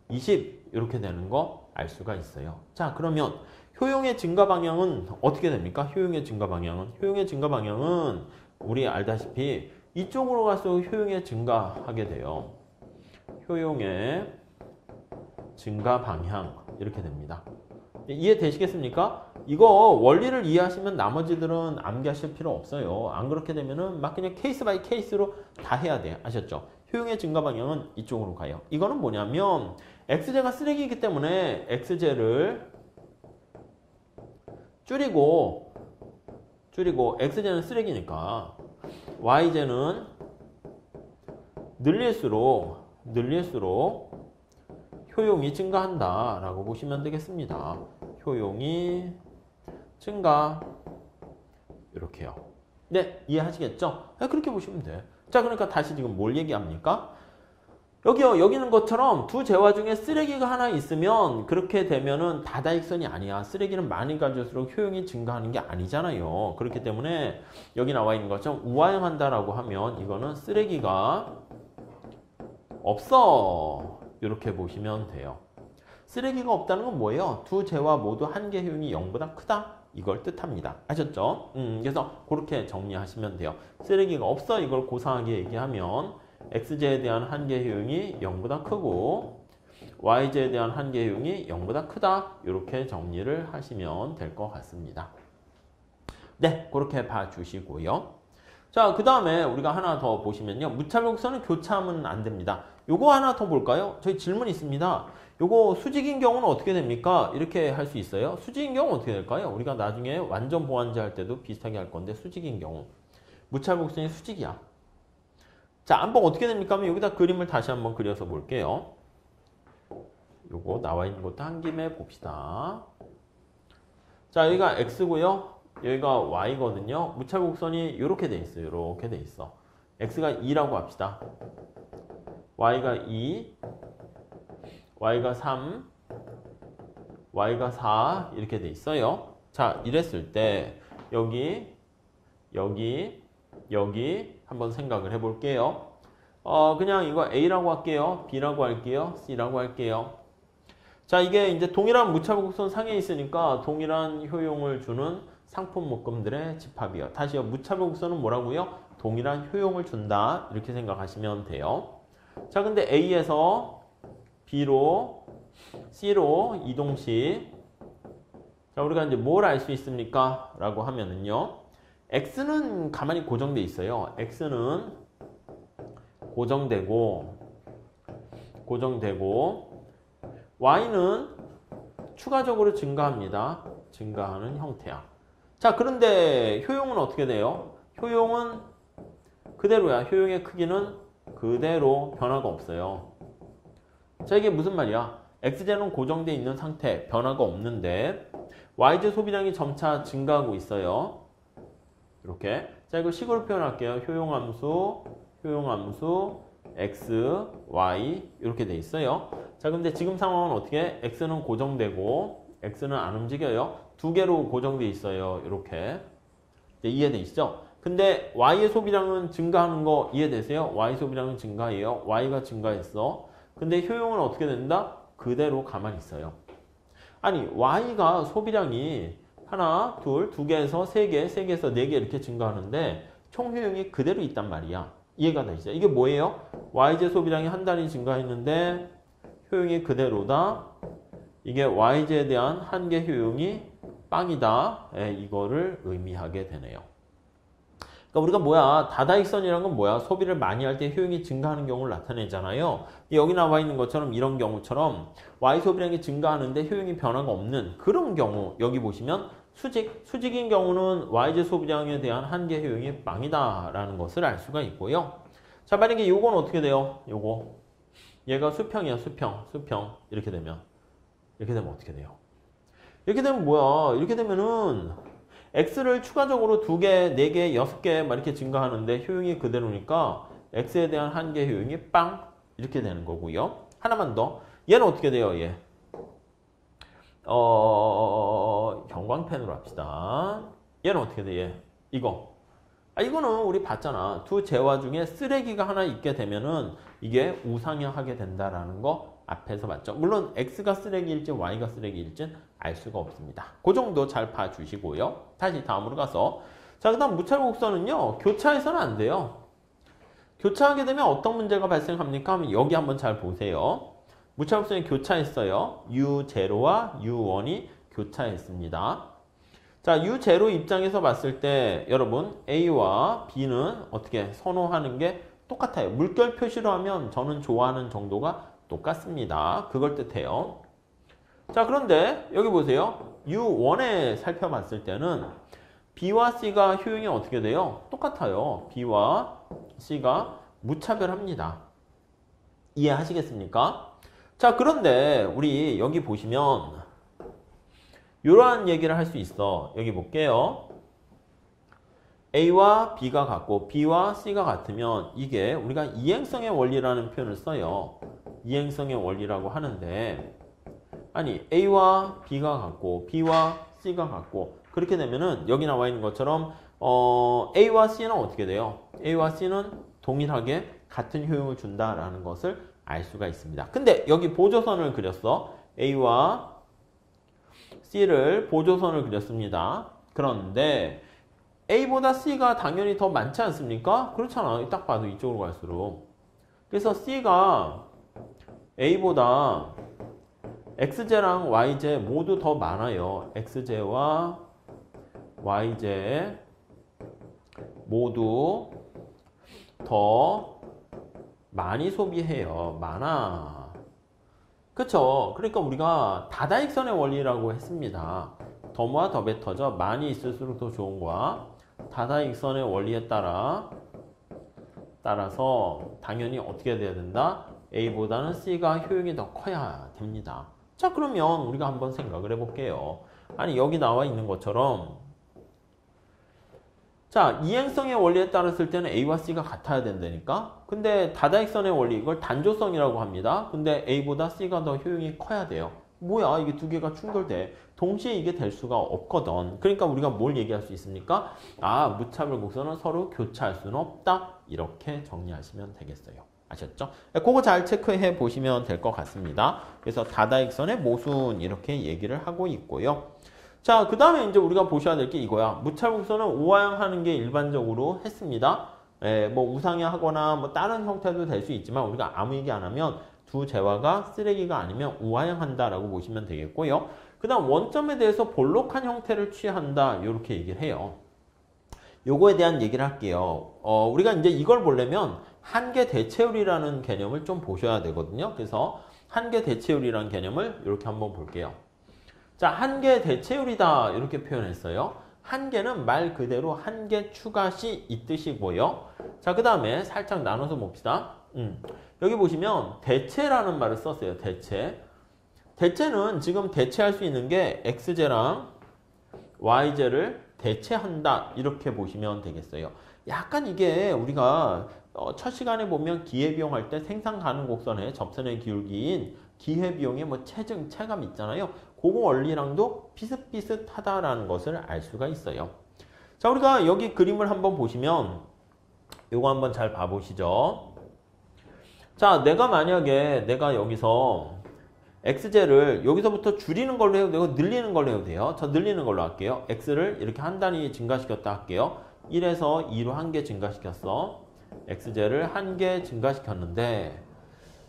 20 이렇게 되는 거 알 수가 있어요. 자, 그러면 효용의 증가 방향은 어떻게 됩니까? 효용의 증가 방향은 우리 알다시피 이쪽으로 갈수록 효용의 증가하게 돼요. 효용의 증가 방향 이렇게 됩니다. 이해되시겠습니까? 이거 원리를 이해하시면 나머지들은 암기하실 필요 없어요. 안 그렇게 되면은 막 그냥 케이스 바이 케이스로 다 해야 돼요. 아셨죠? 효용의 증가 방향은 이쪽으로 가요. 이거는 뭐냐면 x제가 쓰레기이기 때문에 x제를 줄이고 x제는 쓰레기니까 y제는 늘릴수록 효용이 증가한다 라고 보시면 되겠습니다. 효용이 증가 이렇게요. 네, 이해하시겠죠? 그렇게 보시면 돼. 자, 그러니까 다시 지금 뭘 얘기합니까? 여기는 것처럼 두 재화 중에 쓰레기가 하나 있으면 그렇게 되면은 다다익선이 아니야. 쓰레기는 많이 가질수록 효용이 증가하는 게 아니잖아요. 그렇기 때문에 여기 나와 있는 것처럼 우하향한다라고 하면 이거는 쓰레기가 없어. 이렇게 보시면 돼요. 쓰레기가 없다는 건 뭐예요? 두 재화 모두 한계 효용이 0보다 크다. 이걸 뜻합니다. 아셨죠? 그래서 그렇게 정리하시면 돼요. 쓰레기가 없어. 이걸 고상하게 얘기하면 x제에 대한 한계 효용이 0보다 크고 y제에 대한 한계 효용이 0보다 크다. 이렇게 정리를 하시면 될 것 같습니다. 네, 그렇게 봐주시고요. 자, 그 다음에 우리가 하나 더 보시면요. 무차별곡선은 교차하면 안 됩니다. 요거 하나 더 볼까요? 저희 질문 있습니다. 요거 수직인 경우는 어떻게 됩니까? 이렇게 할 수 있어요. 수직인 경우는 어떻게 될까요? 우리가 나중에 완전 보완제 할 때도 비슷하게 할 건데 수직인 경우. 무차별곡선이 수직이야. 자, 한번 어떻게 됩니까? 하면 여기다 그림을 다시 한번 그려서 볼게요. 요거 나와 있는 것도 한 김에 봅시다. 자, 여기가 x고요. 여기가 y거든요. 무차별곡선이 이렇게 돼 있어요. 이렇게 돼 있어. x가 2라고 합시다. y가 2, y가 3, y가 4 이렇게 돼 있어요. 자, 이랬을 때 여기 한번 생각을 해볼게요. 그냥 이거 A라고 할게요. B라고 할게요. C라고 할게요. 자, 이게 이제 동일한 무차별곡선 상에 있으니까 동일한 효용을 주는 상품 묶음들의 집합이에요. 다시요. 무차별곡선은 뭐라고요? 동일한 효용을 준다. 이렇게 생각하시면 돼요. 자, 근데 A에서 B로 C로 이동 시 자, 우리가 이제 뭘 알 수 있습니까? 라고 하면은요. X는 가만히 고정돼 있어요. X는 고정되고 Y는 추가적으로 증가합니다. 증가하는 형태야. 자, 그런데 효용은 어떻게 돼요? 효용은 그대로야. 효용의 크기는 그대로 변화가 없어요. 자, 이게 무슨 말이야? X제는 고정되어 있는 상태, 변화가 없는데 Y제 소비량이 점차 증가하고 있어요. 이렇게. 자, 이거 식으로 표현할게요. 효용함수 X, Y 이렇게 돼 있어요. 자, 근데 지금 상황은 어떻게? X는 고정되고 X는 안 움직여요. 두 개로 고정돼 있어요. 이렇게. 네, 이해되시죠? 근데 Y의 소비량은 증가하는 거 이해되세요? Y 소비량은 증가해요. Y가 증가했어. 근데 효용은 어떻게 된다? 그대로 가만히 있어요. 아니, Y가 소비량이 하나, 둘, 두 개에서 세 개, 세 개에서 네 개 이렇게 증가하는데 총 효용이 그대로 있단 말이야. 이해가 되시죠? 이게 뭐예요? Y제 소비량이 한 단위 증가했는데 효용이 그대로다. 이게 Y제에 대한 한계 효용이 빵이다. 이거를 의미하게 되네요. 그러니까 우리가 뭐야? 다다익선이라는 건 뭐야? 소비를 많이 할 때 효용이 증가하는 경우를 나타내잖아요. 여기 나와 있는 것처럼 이런 경우처럼 Y 소비량이 증가하는데 효용이 변화가 없는 그런 경우 여기 보시면 수직인 경우는 YJ 소비량에 대한 한계 효용이 빵이다라는 것을 알 수가 있고요. 자, 만약에 이건 어떻게 돼요? 요거 얘가 수평이야, 수평 이렇게 되면 어떻게 돼요? 이렇게 되면 뭐야? 이렇게 되면은 X를 추가적으로 2개, 4개, 6개 막 이렇게 증가하는데 효용이 그대로니까 X에 대한 한계 효용이 빵 이렇게 되는 거고요. 하나만 더. 얘는 어떻게 돼요? 얘. 형광펜으로 합시다. 얘는 어떻게 돼? 얘. 이거. 이거는 우리 봤잖아. 두 재화 중에 쓰레기가 하나 있게 되면은 이게 우상향하게 된다라는 거 앞에서 봤죠. 물론 X가 쓰레기일지 Y가 쓰레기일지는 알 수가 없습니다. 그 정도 잘 봐주시고요. 다시 다음으로 가서 자, 그 다음 무차별곡선은요. 교차해서는 안 돼요. 교차하게 되면 어떤 문제가 발생합니까? 하면 여기 한번 잘 보세요. 무차별곡선이 교차했어요. U0와 U1이 교차했습니다. 자, U0 입장에서 봤을 때 여러분 A와 B는 어떻게 선호하는 게 똑같아요. 물결 표시로 하면 저는 좋아하는 정도가 똑같습니다. 그걸 뜻해요. 자, 그런데 여기 보세요. U1에 살펴봤을 때는 B와 C가 효용이 어떻게 돼요? 똑같아요. B와 C가 무차별합니다. 이해하시겠습니까? 자, 그런데 우리 여기 보시면 이러한 얘기를 할 수 있어. 여기 볼게요. A와 B가 같고 B와 C가 같으면 이게 우리가 이행성의 원리라는 표현을 써요. 이행성의 원리라고 하는데 아니 A와 B가 같고 B와 C가 같고 그렇게 되면은 여기 나와 있는 것처럼 A와 C는 어떻게 돼요? A와 C는 동일하게 같은 효용을 준다라는 것을 알 수가 있습니다. 근데 여기 보조선을 그렸어. A와 C를 보조선을 그렸습니다. 그런데 A보다 C가 당연히 더 많지 않습니까? 그렇잖아. 딱 봐도 이쪽으로 갈수록. 그래서 C가 A보다 XJ랑 YJ 모두 더 많아요. XJ와 YJ 모두 더 많이 소비해요. 많아. 그쵸? 그러니까 우리가 다다익선의 원리라고 했습니다. 더모아 더 베터죠. 많이 있을수록 더 좋은 거야. 다다익선의 원리에 따라서 당연히 어떻게 돼야 된다? A보다는 C가 효용이 더 커야 됩니다. 자, 그러면 우리가 한번 생각을 해볼게요. 아니, 여기 나와 있는 것처럼 자, 이행성의 원리에 따랐을 때는 A와 C가 같아야 된다니까? 근데 다다익선의 원리, 이걸 단조성이라고 합니다. 근데 A보다 C가 더 효용이 커야 돼요. 뭐야, 이게 두 개가 충돌돼. 동시에 이게 될 수가 없거든. 그러니까 우리가 뭘 얘기할 수 있습니까? 무차별 곡선은 서로 교차할 수는 없다. 이렇게 정리하시면 되겠어요. 아셨죠? 그거 잘 체크해 보시면 될 것 같습니다. 그래서 다다익선의 모순 이렇게 얘기를 하고 있고요. 자, 그 다음에 이제 우리가 보셔야 될 게 이거야. 무차별곡선은 우하향하는 게 일반적으로 했습니다. 뭐 우상향하거나 뭐 다른 형태도 될 수 있지만 우리가 아무 얘기 안 하면 두 재화가 쓰레기가 아니면 우하향한다라고 보시면 되겠고요. 그 다음 원점에 대해서 볼록한 형태를 취한다. 이렇게 얘기를 해요. 요거에 대한 얘기를 할게요. 우리가 이제 이걸 보려면 한계 대체율이라는 개념을 좀 보셔야 되거든요. 그래서 한계 대체율이라는 개념을 이렇게 한번 볼게요. 자, 한계 대체율이다 이렇게 표현했어요. 한계는 말 그대로 한계 추가시 이 뜻이고요. 자, 그 다음에 살짝 나눠서 봅시다. 여기 보시면 대체라는 말을 썼어요. 대체. 대체는 지금 대체할 수 있는 게 XJ랑 YJ를 대체한다 이렇게 보시면 되겠어요. 약간 이게 우리가 첫 시간에 보면 기회비용 할 때 생산 가능 곡선의 접선의 기울기인 기회비용의 뭐 체감 있잖아요. 그거 원리랑도 비슷비슷하다라는 것을 알 수가 있어요. 자, 우리가 여기 그림을 한번 보시면 요거 한번 잘 봐보시죠. 자, 내가 여기서 XJ를 여기서부터 줄이는 걸로 해도 되고 늘리는 걸로 해도 돼요. 저 늘리는 걸로 할게요. X를 이렇게 한 단위 증가시켰다 할게요. 1에서 2로 한 개 증가시켰어. XJ를 한 개 증가시켰는데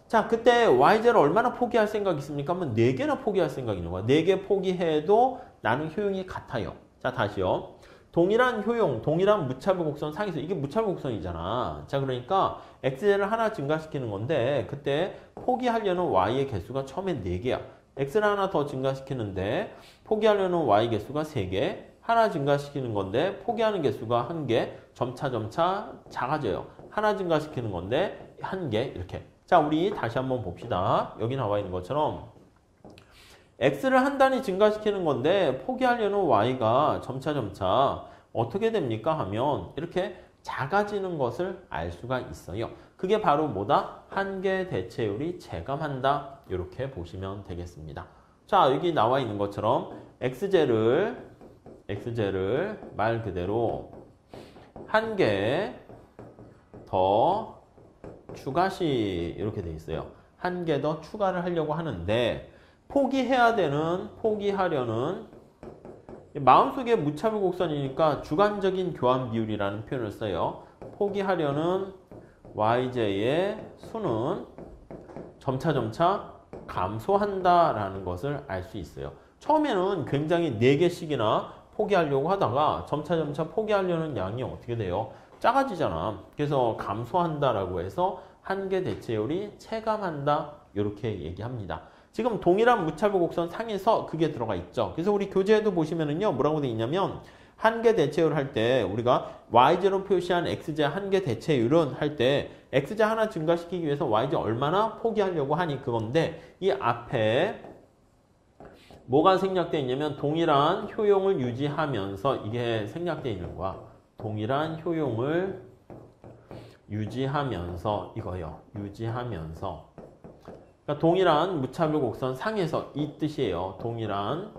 자, 그때 YJ를 얼마나 포기할 생각이 있습니까? 하면 4개나 포기할 생각이 있는 거야. 4개 포기해도 나는 효용이 같아요. 자, 다시요. 동일한 효용, 동일한 무차별 곡선 상에서 이게 무차별 곡선이잖아. 자, 그러니까 x제를 하나 증가시키는 건데 그때 포기하려는 y의 개수가 처음에 4개야. x를 하나 더 증가시키는데 포기하려는 y 개수가 3개. 하나 증가시키는 건데 포기하는 개수가 1개. 점차 작아져요. 하나 증가시키는 건데 1개 이렇게. 자, 우리 다시 한번 봅시다. 여기 나와 있는 것처럼 x를 한 단위 증가시키는 건데 포기하려는 y가 점차 어떻게 됩니까? 하면 이렇게 작아지는 것을 알 수가 있어요. 그게 바로 뭐다? 한계 대체율이 체감한다. 이렇게 보시면 되겠습니다. 자, 여기 나와 있는 것처럼 x제를 말 그대로 한 개 더 추가시 이렇게 돼 있어요. 한 개 더 추가를 하려고 하는데 포기하려는 마음속에 무차별 곡선이니까 주관적인 교환 비율이라는 표현을 써요. 포기하려는 yj의 수는 점차 감소한다라는 것을 알 수 있어요. 처음에는 굉장히 4개씩이나 포기하려고 하다가 점차 포기하려는 양이 어떻게 돼요? 작아지잖아. 그래서 감소한다라고 해서 한계 대체율이 체감한다. 이렇게 얘기합니다. 지금 동일한 무차별 곡선 상에서 그게 들어가 있죠. 그래서 우리 교재에도 보시면은요, 뭐라고 되어 있냐면, 한계 대체율 할 때, 우리가 y제로 표시한 x제 한계 대체율은 할 때, x제 하나 증가시키기 위해서 y제 얼마나 포기하려고 하니 그건데, 이 앞에 뭐가 생략되어 있냐면, 동일한 효용을 유지하면서 이게 생략되어 있는 거야. 동일한 효용을 유지하면서, 이거요. 유지하면서. 그러니까 동일한 무차별 곡선 상에서 이 뜻이에요. 동일한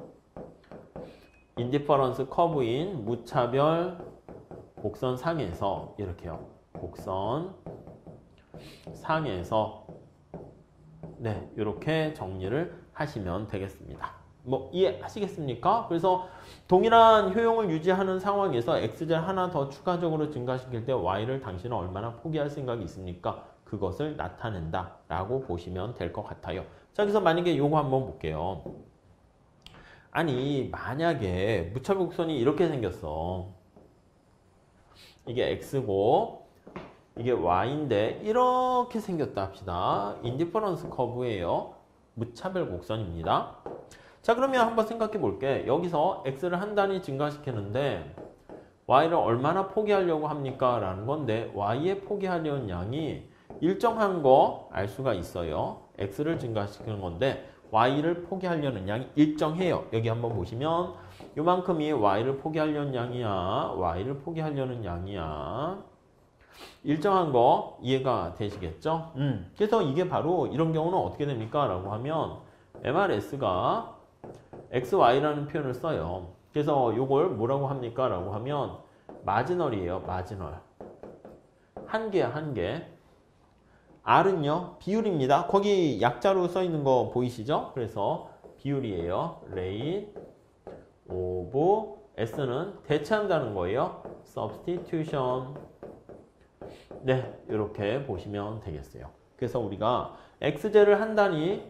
인디퍼런스 커브인 무차별 곡선 상에서 이렇게요. 곡선 상에서 네, 이렇게 정리를 하시면 되겠습니다. 뭐 이해하시겠습니까? 그래서 동일한 효용을 유지하는 상황에서 x제를 하나 더 추가적으로 증가시킬 때 y를 당신은 얼마나 포기할 생각이 있습니까? 그것을 나타낸다 라고 보시면 될 것 같아요. 자, 그래서 만약에 요거 한번 볼게요. 아니, 만약에 무차별 곡선이 이렇게 생겼어. 이게 x고 이게 y인데 이렇게 생겼다 합시다. 인디퍼런스 커브예요. 무차별 곡선입니다. 자, 그러면 한번 생각해 볼게. 여기서 x를 한 단위 증가시키는데 y를 얼마나 포기하려고 합니까? 라는 건데 y에 포기하려는 양이 일정한 거 알 수가 있어요. x를 증가시키는 건데 y를 포기하려는 양이 일정해요. 여기 한번 보시면 요만큼이 y를 포기하려는 양이야. y를 포기하려는 양이야. 일정한 거 이해가 되시겠죠? 그래서 이게 바로 이런 경우는 어떻게 됩니까? 라고 하면 MRS가 XY라는 표현을 써요. 그래서 요걸 뭐라고 합니까? 라고 하면 마지널이에요. 마지널. 한 개야, 한 개. R은요, 비율입니다. 거기 약자로 써 있는 거 보이시죠? 그래서 비율이에요. rate of S는 대체한다는 거예요. substitution. 네, 이렇게 보시면 되겠어요. 그래서 우리가 X제를 한 단위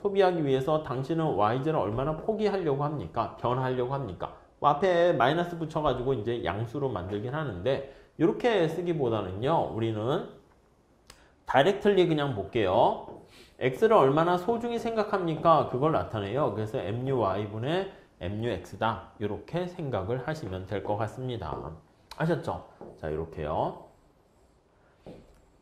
소비하기 위해서 당신은 Y제를 얼마나 포기하려고 합니까? 변하려고 합니까? 앞에 마이너스 붙여가지고 이제 양수로 만들긴 하는데 이렇게 쓰기보다는요, 우리는 다이렉틀리 그냥 볼게요. x를 얼마나 소중히 생각합니까? 그걸 나타내요. 그래서 MUY분의 MUX다. 이렇게 생각을 하시면 될 것 같습니다. 아셨죠? 자, 이렇게요.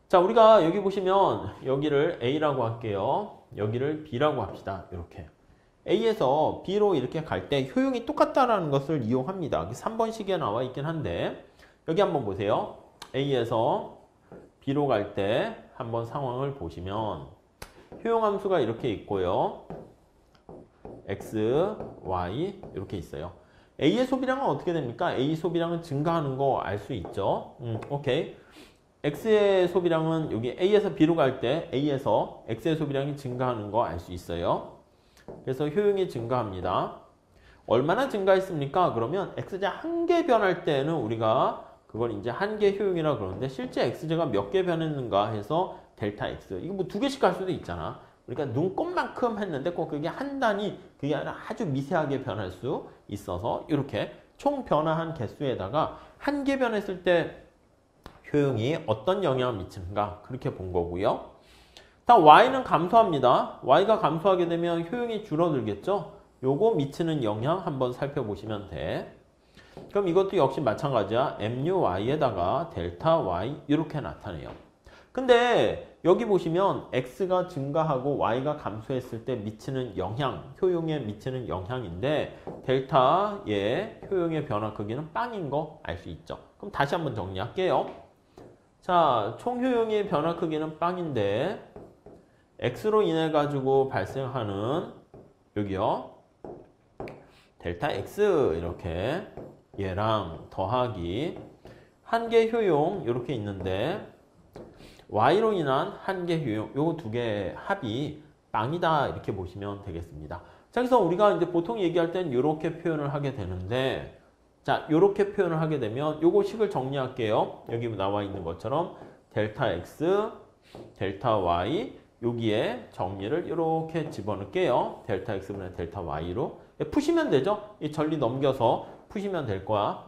자, 우리가 여기 보시면 여기를 A라고 할게요. 여기를 B라고 합시다. 이렇게. A에서 B로 이렇게 갈 때 효용이 똑같다라는 것을 이용합니다. 3번식에 나와 있긴 한데 여기 한번 보세요. A에서 B로 갈 때 한번 상황을 보시면 효용함수가 이렇게 있고요. X, Y 이렇게 있어요. A의 소비량은 어떻게 됩니까? A 소비량은 증가하는 거 알 수 있죠. 오케이. X의 소비량은 여기 A에서 B로 갈 때 A에서 X의 소비량이 증가하는 거 알 수 있어요. 그래서 효용이 증가합니다. 얼마나 증가했습니까? 그러면 X제 한 개 변할 때는 우리가 그걸 이제 한 개 효용이라 그러는데 실제 X제가 몇 개 변했는가 해서 델타 X. 이거 뭐 2개씩 갈 수도 있잖아. 그러니까 눈곱만큼 했는데 꼭 그게 한 단위, 그게 아니라 아주 미세하게 변할 수 있어서 이렇게 총 변화한 개수에다가 한 개 변했을 때 효용이 어떤 영향을 미치는가 그렇게 본 거고요. 다 y는 감소합니다. y가 감소하게 되면 효용이 줄어들겠죠. 요거 미치는 영향 한번 살펴보시면 돼. 그럼 이것도 역시 마찬가지야. MUY에다가 델타 Y 이렇게 나타내요. 근데 여기 보시면 X가 증가하고 Y가 감소했을 때 미치는 영향, 효용에 미치는 영향인데 델타의 효용의 변화 크기는 빵인 거 알 수 있죠. 그럼 다시 한번 정리할게요. 자, 총 효용의 변화 크기는 빵인데 X로 인해 가지고 발생하는 여기요. 델타 X 이렇게 얘랑 더하기 한계 효용 이렇게 있는데 Y로 인한 한계 효용 요 두 개의 합이 빵이다 이렇게 보시면 되겠습니다. 자, 그래서 우리가 이제 보통 얘기할 땐 이렇게 표현을 하게 되는데 자, 이렇게 표현을 하게 되면 요거 식을 정리할게요. 여기 나와 있는 것처럼 델타 X, 델타 Y 여기에 정리를 이렇게 집어넣을게요. 델타 X분의 델타 Y로 푸시면 되죠. 이 전리 넘겨서 푸시면 될 거야.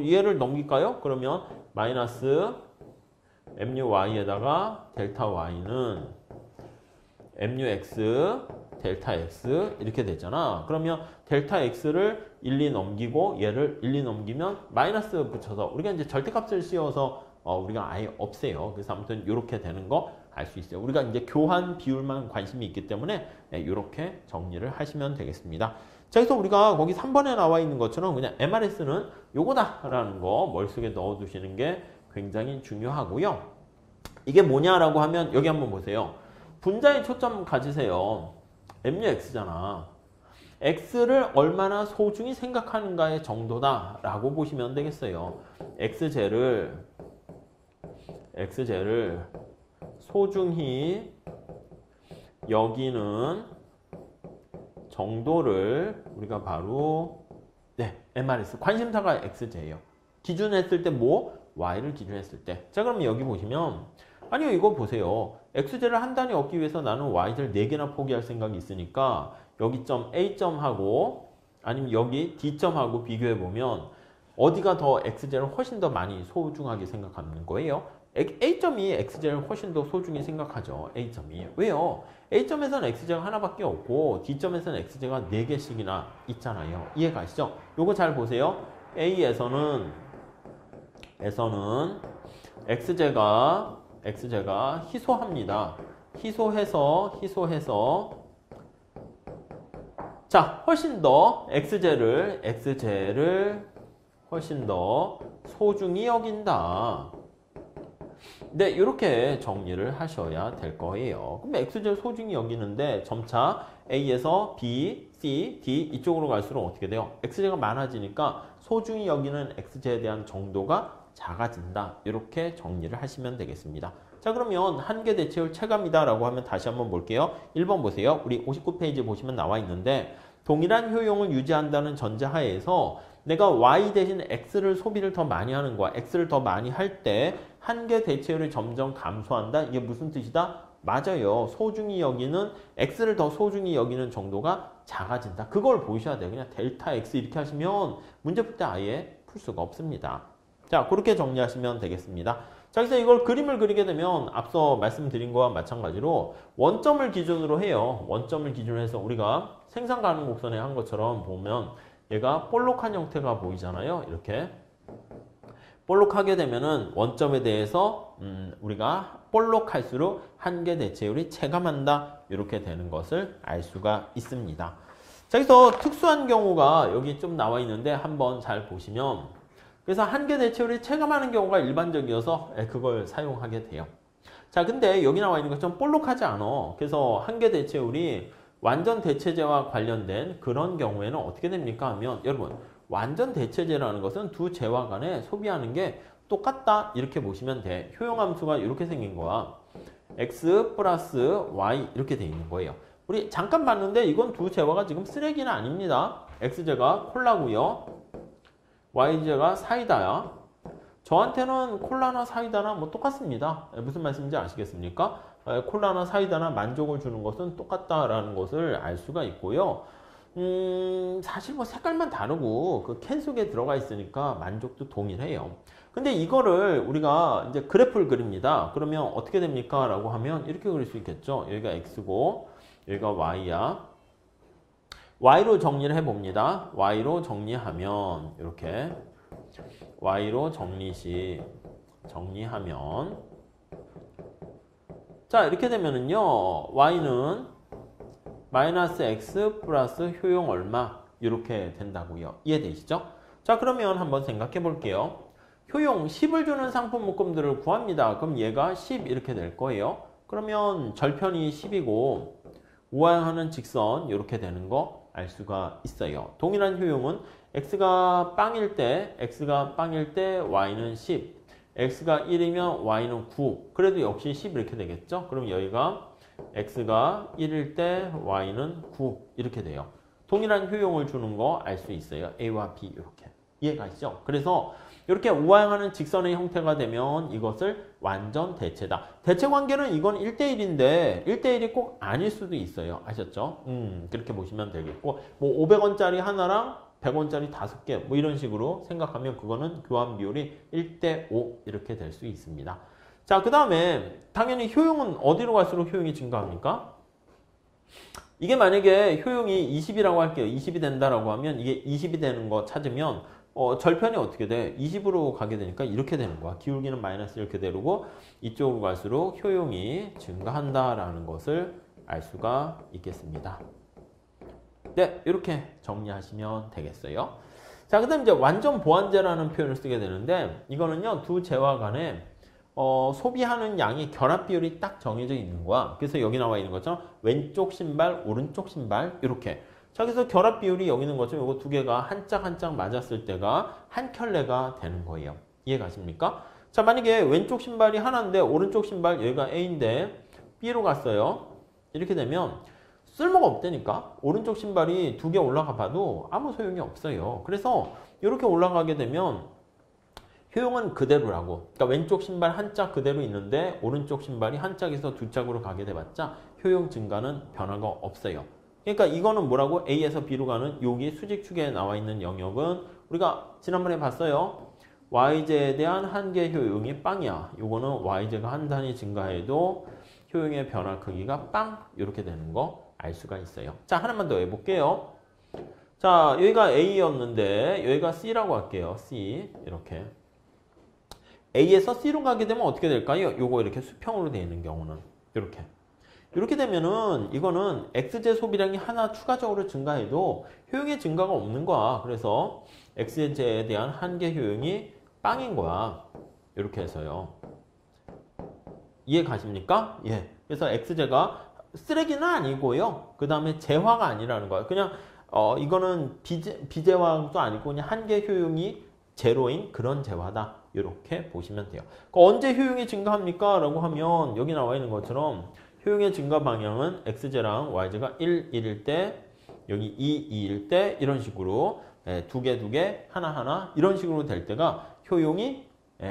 얘를 넘길까요? 그러면 마이너스 MUY에다가 델타 Y는 MUX 델타 X 이렇게 되잖아. 그러면 델타 X를 1, 2 넘기고 얘를 1, 2 넘기면 마이너스 붙여서 우리가 이제 절대값을 씌워서 우리가 아예 없애요. 그래서 아무튼 이렇게 되는 거 알 수 있어요. 우리가 이제 교환 비율만 관심이 있기 때문에 이렇게 정리를 하시면 되겠습니다. 자, 그래서 우리가 거기 3번에 나와 있는 것처럼 그냥 MRS는 요거다라는 거 머릿속에 넣어두시는 게 굉장히 중요하고요. 이게 뭐냐라고 하면 여기 한번 보세요. 분자에 초점 가지세요. MUX잖아. X를 얼마나 소중히 생각하는가의 정도다라고 보시면 되겠어요. XJ를 소중히 여기는 정도를 우리가 바로 MRS 관심사가 XJ예요. 기준했을 때 뭐? Y를 기준했을 때. 자, 그럼 여기 보시면 아니요, 이거 보세요. XJ를 한 단위 얻기 위해서 나는 Y를 4개나 포기할 생각이 있으니까 여기 점 A점하고 아니면 여기 D점하고 비교해보면 어디가 더 XJ를 훨씬 더 많이 소중하게 생각하는 거예요? A점이 XJ를 훨씬 더 소중히 생각하죠. A점이. 왜요? A점에서는 XJ가 하나밖에 없고 D점에서는 XJ가 4개씩이나 있잖아요. 이해가시죠? 요거 잘 보세요. A에서는 XJ가 희소합니다. 희소해서 자, 훨씬 더 XJ를 훨씬 더 소중히 여긴다. 네, 이렇게 정리를 하셔야 될 거예요. 그럼 XJ를 소중히 여기는데 점차 A에서 B, C, D 이쪽으로 갈수록 어떻게 돼요? XJ가 많아지니까 소중히 여기는 XJ에 대한 정도가 작아진다. 이렇게 정리를 하시면 되겠습니다. 자, 그러면 한계 대체율 체감이다라고 하면 다시 한번 볼게요. 1번 보세요. 우리 59페이지 보시면 나와 있는데 동일한 효용을 유지한다는 전제하에서 내가 Y 대신 X를 소비를 더 많이 하는 거야. X를 더 많이 할 때 한계 대체율이 점점 감소한다. 이게 무슨 뜻이다? 맞아요. 소중히 여기는 X를 더 소중히 여기는 정도가 작아진다. 그걸 보셔야 돼요. 그냥 델타 X 이렇게 하시면 문제 풀 때 아예 풀 수가 없습니다. 자, 그렇게 정리하시면 되겠습니다. 자, 그래서 이걸 그림을 그리게 되면 앞서 말씀드린 거와 마찬가지로 원점을 기준으로 해요. 원점을 기준으로 해서 우리가 생산 가능 곡선에 한 것처럼 보면 얘가 볼록한 형태가 보이잖아요. 이렇게 볼록하게 되면은 원점에 대해서 우리가 볼록할수록 한계 대체율이 체감한다. 이렇게 되는 것을 알 수가 있습니다. 자, 그래서 특수한 경우가 여기 좀 나와 있는데 한번 잘 보시면 그래서 한계 대체율이 체감하는 경우가 일반적이어서 그걸 사용하게 돼요. 자, 근데 여기 나와 있는 것처럼 볼록하지 않아. 그래서 한계 대체율이 완전 대체제와 관련된 그런 경우에는 어떻게 됩니까 하면 여러분 완전 대체제라는 것은 두 제와 간에 소비하는 게 똑같다 이렇게 보시면 돼. 효용함수가 이렇게 생긴 거야. X 플러스 Y 이렇게 돼 있는 거예요. 우리 잠깐 봤는데 이건 두 제와가 지금 쓰레기는 아닙니다. X제가 콜라고요. Y제가 사이다야. 저한테는 콜라나 사이다나 뭐 똑같습니다. 무슨 말씀인지 아시겠습니까? 콜라나 사이다나 만족을 주는 것은 똑같다라는 것을 알 수가 있고요. 사실 뭐 색깔만 다르고 그 캔 속에 들어가 있으니까 만족도 동일해요. 근데 이거를 우리가 이제 그래프를 그립니다. 그러면 어떻게 됩니까? 라고 하면 이렇게 그릴 수 있겠죠. 여기가 x고 여기가 y야. y로 정리를 해봅니다. y로 정리하면 이렇게 y로 정리하면 자 이렇게 되면은요 y는 마이너스 x 플러스 효용 얼마 이렇게 된다고요. 이해되시죠? 자 그러면 한번 생각해 볼게요. 효용 10을 주는 상품 묶음들을 구합니다. 그럼 얘가 10 이렇게 될 거예요. 그러면 절편이 10이고 우하향하는 직선 이렇게 되는 거 알 수가 있어요. 동일한 효용은 x가 빵일 때 y는 10, x가 1이면 y는 9. 그래도 역시 10 이렇게 되겠죠? 그럼 여기가 x가 1일 때 y는 9 이렇게 돼요. 동일한 효용을 주는 거 알 수 있어요. a와 b 이렇게. 이해가시죠? 그래서 이렇게 우하향하는 직선의 형태가 되면 이것을 완전 대체다. 대체 관계는 이건 1대1인데 1대1이 꼭 아닐 수도 있어요. 아셨죠? 그렇게 보시면 되겠고 뭐 500원짜리 하나랑 100원짜리 5개 뭐 이런 식으로 생각하면 그거는 교환 비율이 1대5 이렇게 될 수 있습니다. 자, 그 다음에 당연히 효용은 어디로 갈수록 효용이 증가합니까? 이게 만약에 효용이 20이라고 할게요. 20이 된다라고 하면 이게 20이 되는 거 찾으면 절편이 어떻게 돼? 20으로 가게 되니까 이렇게 되는 거야. 기울기는 마이너스 이렇게 되고 이쪽으로 갈수록 효용이 증가한다라는 것을 알 수가 있겠습니다. 네, 이렇게 정리하시면 되겠어요. 자, 그 다음 이제 완전 보완제라는 표현을 쓰게 되는데 이거는요, 두 재화 간에 소비하는 양의 결합 비율이 딱 정해져 있는 거야. 그래서 여기 나와 있는 것처럼 왼쪽 신발, 오른쪽 신발 이렇게. 자, 그래서 결합 비율이 여기 있는 것처럼 이거 두 개가 한 짝 한 짝 맞았을 때가 한 켤레가 되는 거예요. 이해 가십니까? 자, 만약에 왼쪽 신발이 하나인데 오른쪽 신발 여기가 A인데 B로 갔어요. 이렇게 되면 쓸모가 없다니까. 오른쪽 신발이 두 개 올라가 봐도 아무 소용이 없어요. 그래서 이렇게 올라가게 되면 효용은 그대로라고. 그러니까 왼쪽 신발 한 짝 그대로 있는데 오른쪽 신발이 한 짝에서 두 짝으로 가게 돼봤자 효용 증가는 변화가 없어요. 그러니까 이거는 뭐라고? A에서 B로 가는 여기 수직축에 나와 있는 영역은 우리가 지난번에 봤어요. YJ에 대한 한계 효용이 빵이야. 이거는 YJ가 한 단위 증가해도 효용의 변화 크기가 빵 이렇게 되는 거 알 수가 있어요. 자, 하나만 더 해볼게요. 자, 여기가 A였는데 여기가 C라고 할게요. C 이렇게. A에서 C로 가게 되면 어떻게 될까요? 요거 이렇게 수평으로 되어 있는 경우는 이렇게. 이렇게 되면은 이거는 X제 소비량이 하나 추가적으로 증가해도 효용의 증가가 없는 거야. 그래서 X제에 대한 한계 효용이 빵인 거야. 이렇게 해서요. 이해 가십니까? 예. 그래서 X제가 쓰레기는 아니고요. 그 다음에 재화가 아니라는 거야. 그냥 이거는 비재화도 아니고 그냥 한계 효용이 제로인 그런 재화다. 이렇게 보시면 돼요. 언제 효용이 증가합니까? 라고 하면 여기 나와 있는 것처럼 효용의 증가 방향은 X제랑 Y제가 1, 1일 때 여기 2, 2일 때 이런 식으로 두 개, 하나 이런 식으로 될 때가 효용이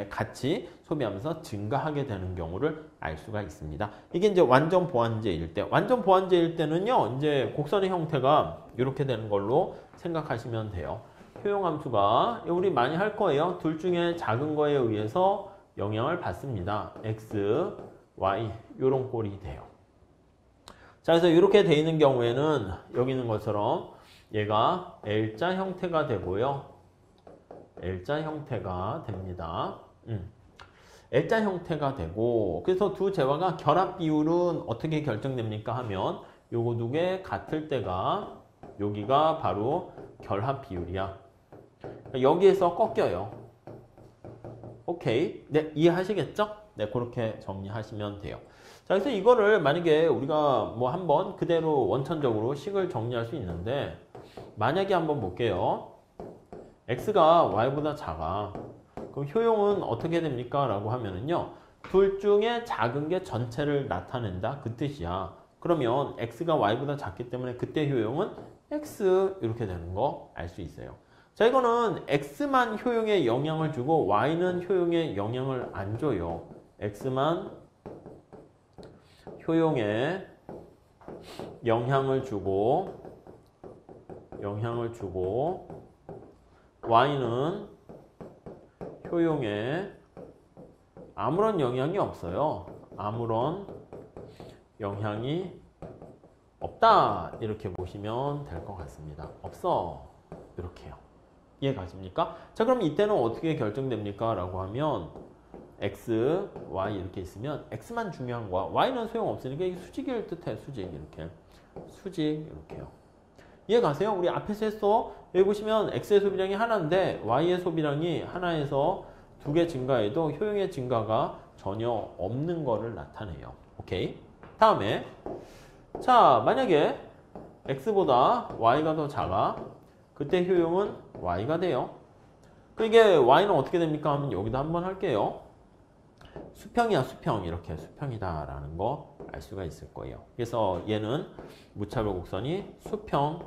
같이 소비하면서 증가하게 되는 경우를 알 수가 있습니다. 이게 이제 완전 보완제일 때. 완전 보완제일 때는요, 이제 곡선의 형태가 이렇게 되는 걸로 생각하시면 돼요. 효용함수가 우리 많이 할 거예요. 둘 중에 작은 거에 의해서 영향을 받습니다. X, Y 이런 꼴이 돼요. 자, 그래서 이렇게 돼 있는 경우에는 여기 있는 것처럼 얘가 L자 형태가 되고요. L자 형태가 됩니다. L자 형태가 되고 그래서 두 재화가 결합 비율은 어떻게 결정됩니까 하면 요거 두 개 같을 때가 여기가 바로 결합 비율이야. 여기에서 꺾여요. 오케이. 네, 이해하시겠죠? 네, 그렇게 정리하시면 돼요. 자, 그래서 이거를 만약에 우리가 뭐 한번 그대로 원천적으로 식을 정리할 수 있는데 만약에 한번 볼게요. X가 Y보다 작아. 그럼 효용은 어떻게 됩니까? 라고 하면은요. 둘 중에 작은 게 전체를 나타낸다. 그 뜻이야. 그러면 X가 Y보다 작기 때문에 그때 효용은 X 이렇게 되는 거 알 수 있어요. 자, 이거는 X만 효용에 영향을 주고 Y는 효용에 영향을 안 줘요. X만 효용에 영향을 주고 영향을 주고 y는 효용에 아무런 영향이 없어요. 아무런 영향이 없다. 이렇게 보시면 될 것 같습니다. 없어. 이렇게요. 이해가십니까? 자, 그럼 이때는 어떻게 결정됩니까? 라고 하면 x, y 이렇게 있으면 x만 중요한 거야. y는 소용없으니까 이게 수직일 듯해. 수직 이렇게. 수직 이렇게요. 이해가세요? 우리 앞에서 했어. 여기 보시면 x의 소비량이 하나인데 y의 소비량이 하나에서 두 개 증가해도 효용의 증가가 전혀 없는 거를 나타내요. 오케이? 다음에 자, 만약에 x보다 y가 더 작아. 그때 효용은 y가 돼요. 이게 y는 어떻게 됩니까? 하면 여기다 한번 할게요. 수평이야, 수평. 이렇게 수평이다 라는 거 알 수가 있을 거예요. 그래서 얘는 무차별 곡선이 수평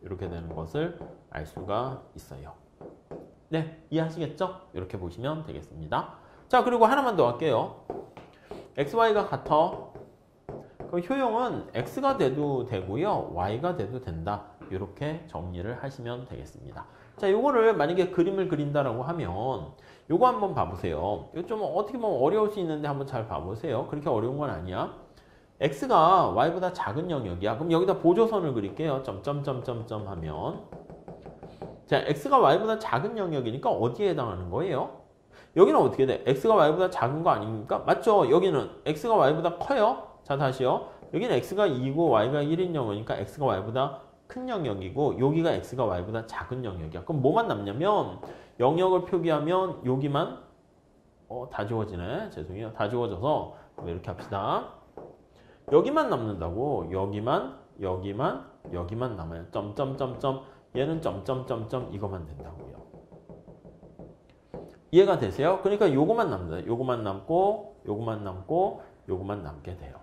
이렇게 되는 것을 알 수가 있어요. 네, 이해하시겠죠? 이렇게 보시면 되겠습니다. 자, 그리고 하나만 더 할게요. xy가 같아. 그럼 효용은 x가 돼도 되고요. y가 돼도 된다. 이렇게 정리를 하시면 되겠습니다. 자, 요거를 만약에 그림을 그린다라고 하면 요거 한번 봐보세요. 이거 좀 어떻게 보면 어려울 수 있는데 한번 잘 봐보세요. 그렇게 어려운 건 아니야. x가 y보다 작은 영역이야. 그럼 여기다 보조선을 그릴게요. 점점점점점 하면 자, x가 y보다 작은 영역이니까 어디에 해당하는 거예요? 여기는 어떻게 돼? x가 y보다 작은 거 아닙니까? 맞죠? 여기는 x가 y보다 커요. 자, 다시요. 여기는 x가 2고 y가 1인 영역이니까 x가 y보다 큰 영역이고 여기가 x가 y보다 작은 영역이야. 그럼 뭐만 남냐면 영역을 표기하면 여기만 다 지워지네. 죄송해요. 다 지워져서 이렇게 합시다. 여기만 남는다고. 여기만 남아요. 점점점점 얘는 점점점점 이거만 된다고요. 이해가 되세요? 그러니까 요거만 남는다. 요거만 남고 요거만 남고 요거만 남게 돼요.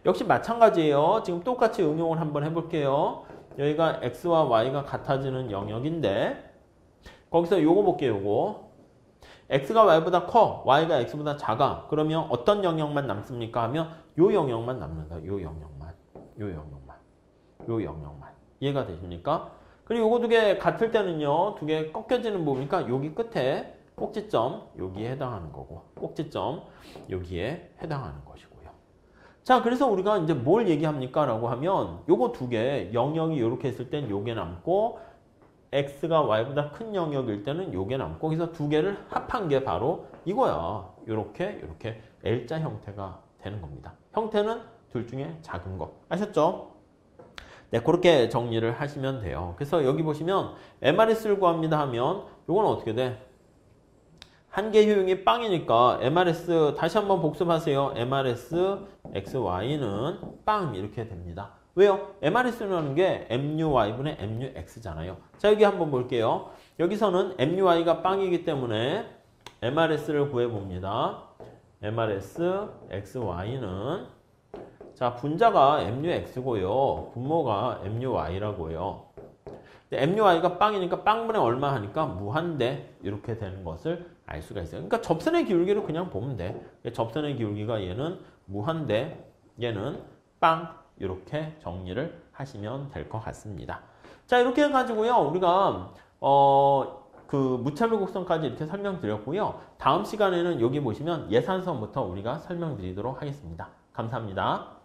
역시 마찬가지예요. 지금 똑같이 응용을 한번 해볼게요. 여기가 x와 y가 같아지는 영역인데 거기서 요거 볼게요. 요거 x가 y보다 커, y가 x보다 작아. 그러면 어떤 영역만 남습니까? 하면 요 영역만 남는다. 요 영역만. 이해가 되십니까? 그리고 요거 두 개 같을 때는요. 두 개 꺾여지는 부분이니까 여기 끝에 꼭지점 여기에 해당하는 거고 꼭지점 여기에 해당하는 것이고요. 자, 그래서 우리가 이제 뭘 얘기합니까? 라고 하면 요거 두 개 영역이 이렇게 했을 땐 요게 남고 x가 y보다 큰 영역일 때는 요게 남고 그래서 두 개를 합한 게 바로 이거야. 이렇게 L자 형태가 되는 겁니다. 형태는 둘 중에 작은 거. 아셨죠? 네, 그렇게 정리를 하시면 돼요. 그래서 여기 보시면 MRS를 구합니다 하면 요건 어떻게 돼? 한계 효용이 빵이니까 MRS 다시 한번 복습하세요. MRS XY는 빵 이렇게 됩니다. 왜요? MRS라는 게 MUY분의 MUX잖아요. 자, 여기 한번 볼게요. 여기서는 MUY가 빵이기 때문에 MRS를 구해봅니다. MRS XY는 자, 분자가 MUX고요. 분모가 MUY라고요. MUY가 빵이니까 빵분의 얼마 하니까 무한대 이렇게 되는 것을 알 수가 있어요. 그러니까 접선의 기울기를 그냥 보면 돼. 접선의 기울기가 얘는 무한대, 얘는 빵 이렇게 정리를 하시면 될 것 같습니다. 자, 이렇게 해가지고요. 우리가 그 무차별 곡선까지 이렇게 설명드렸고요. 다음 시간에는 여기 보시면 예산선부터 우리가 설명드리도록 하겠습니다. 감사합니다.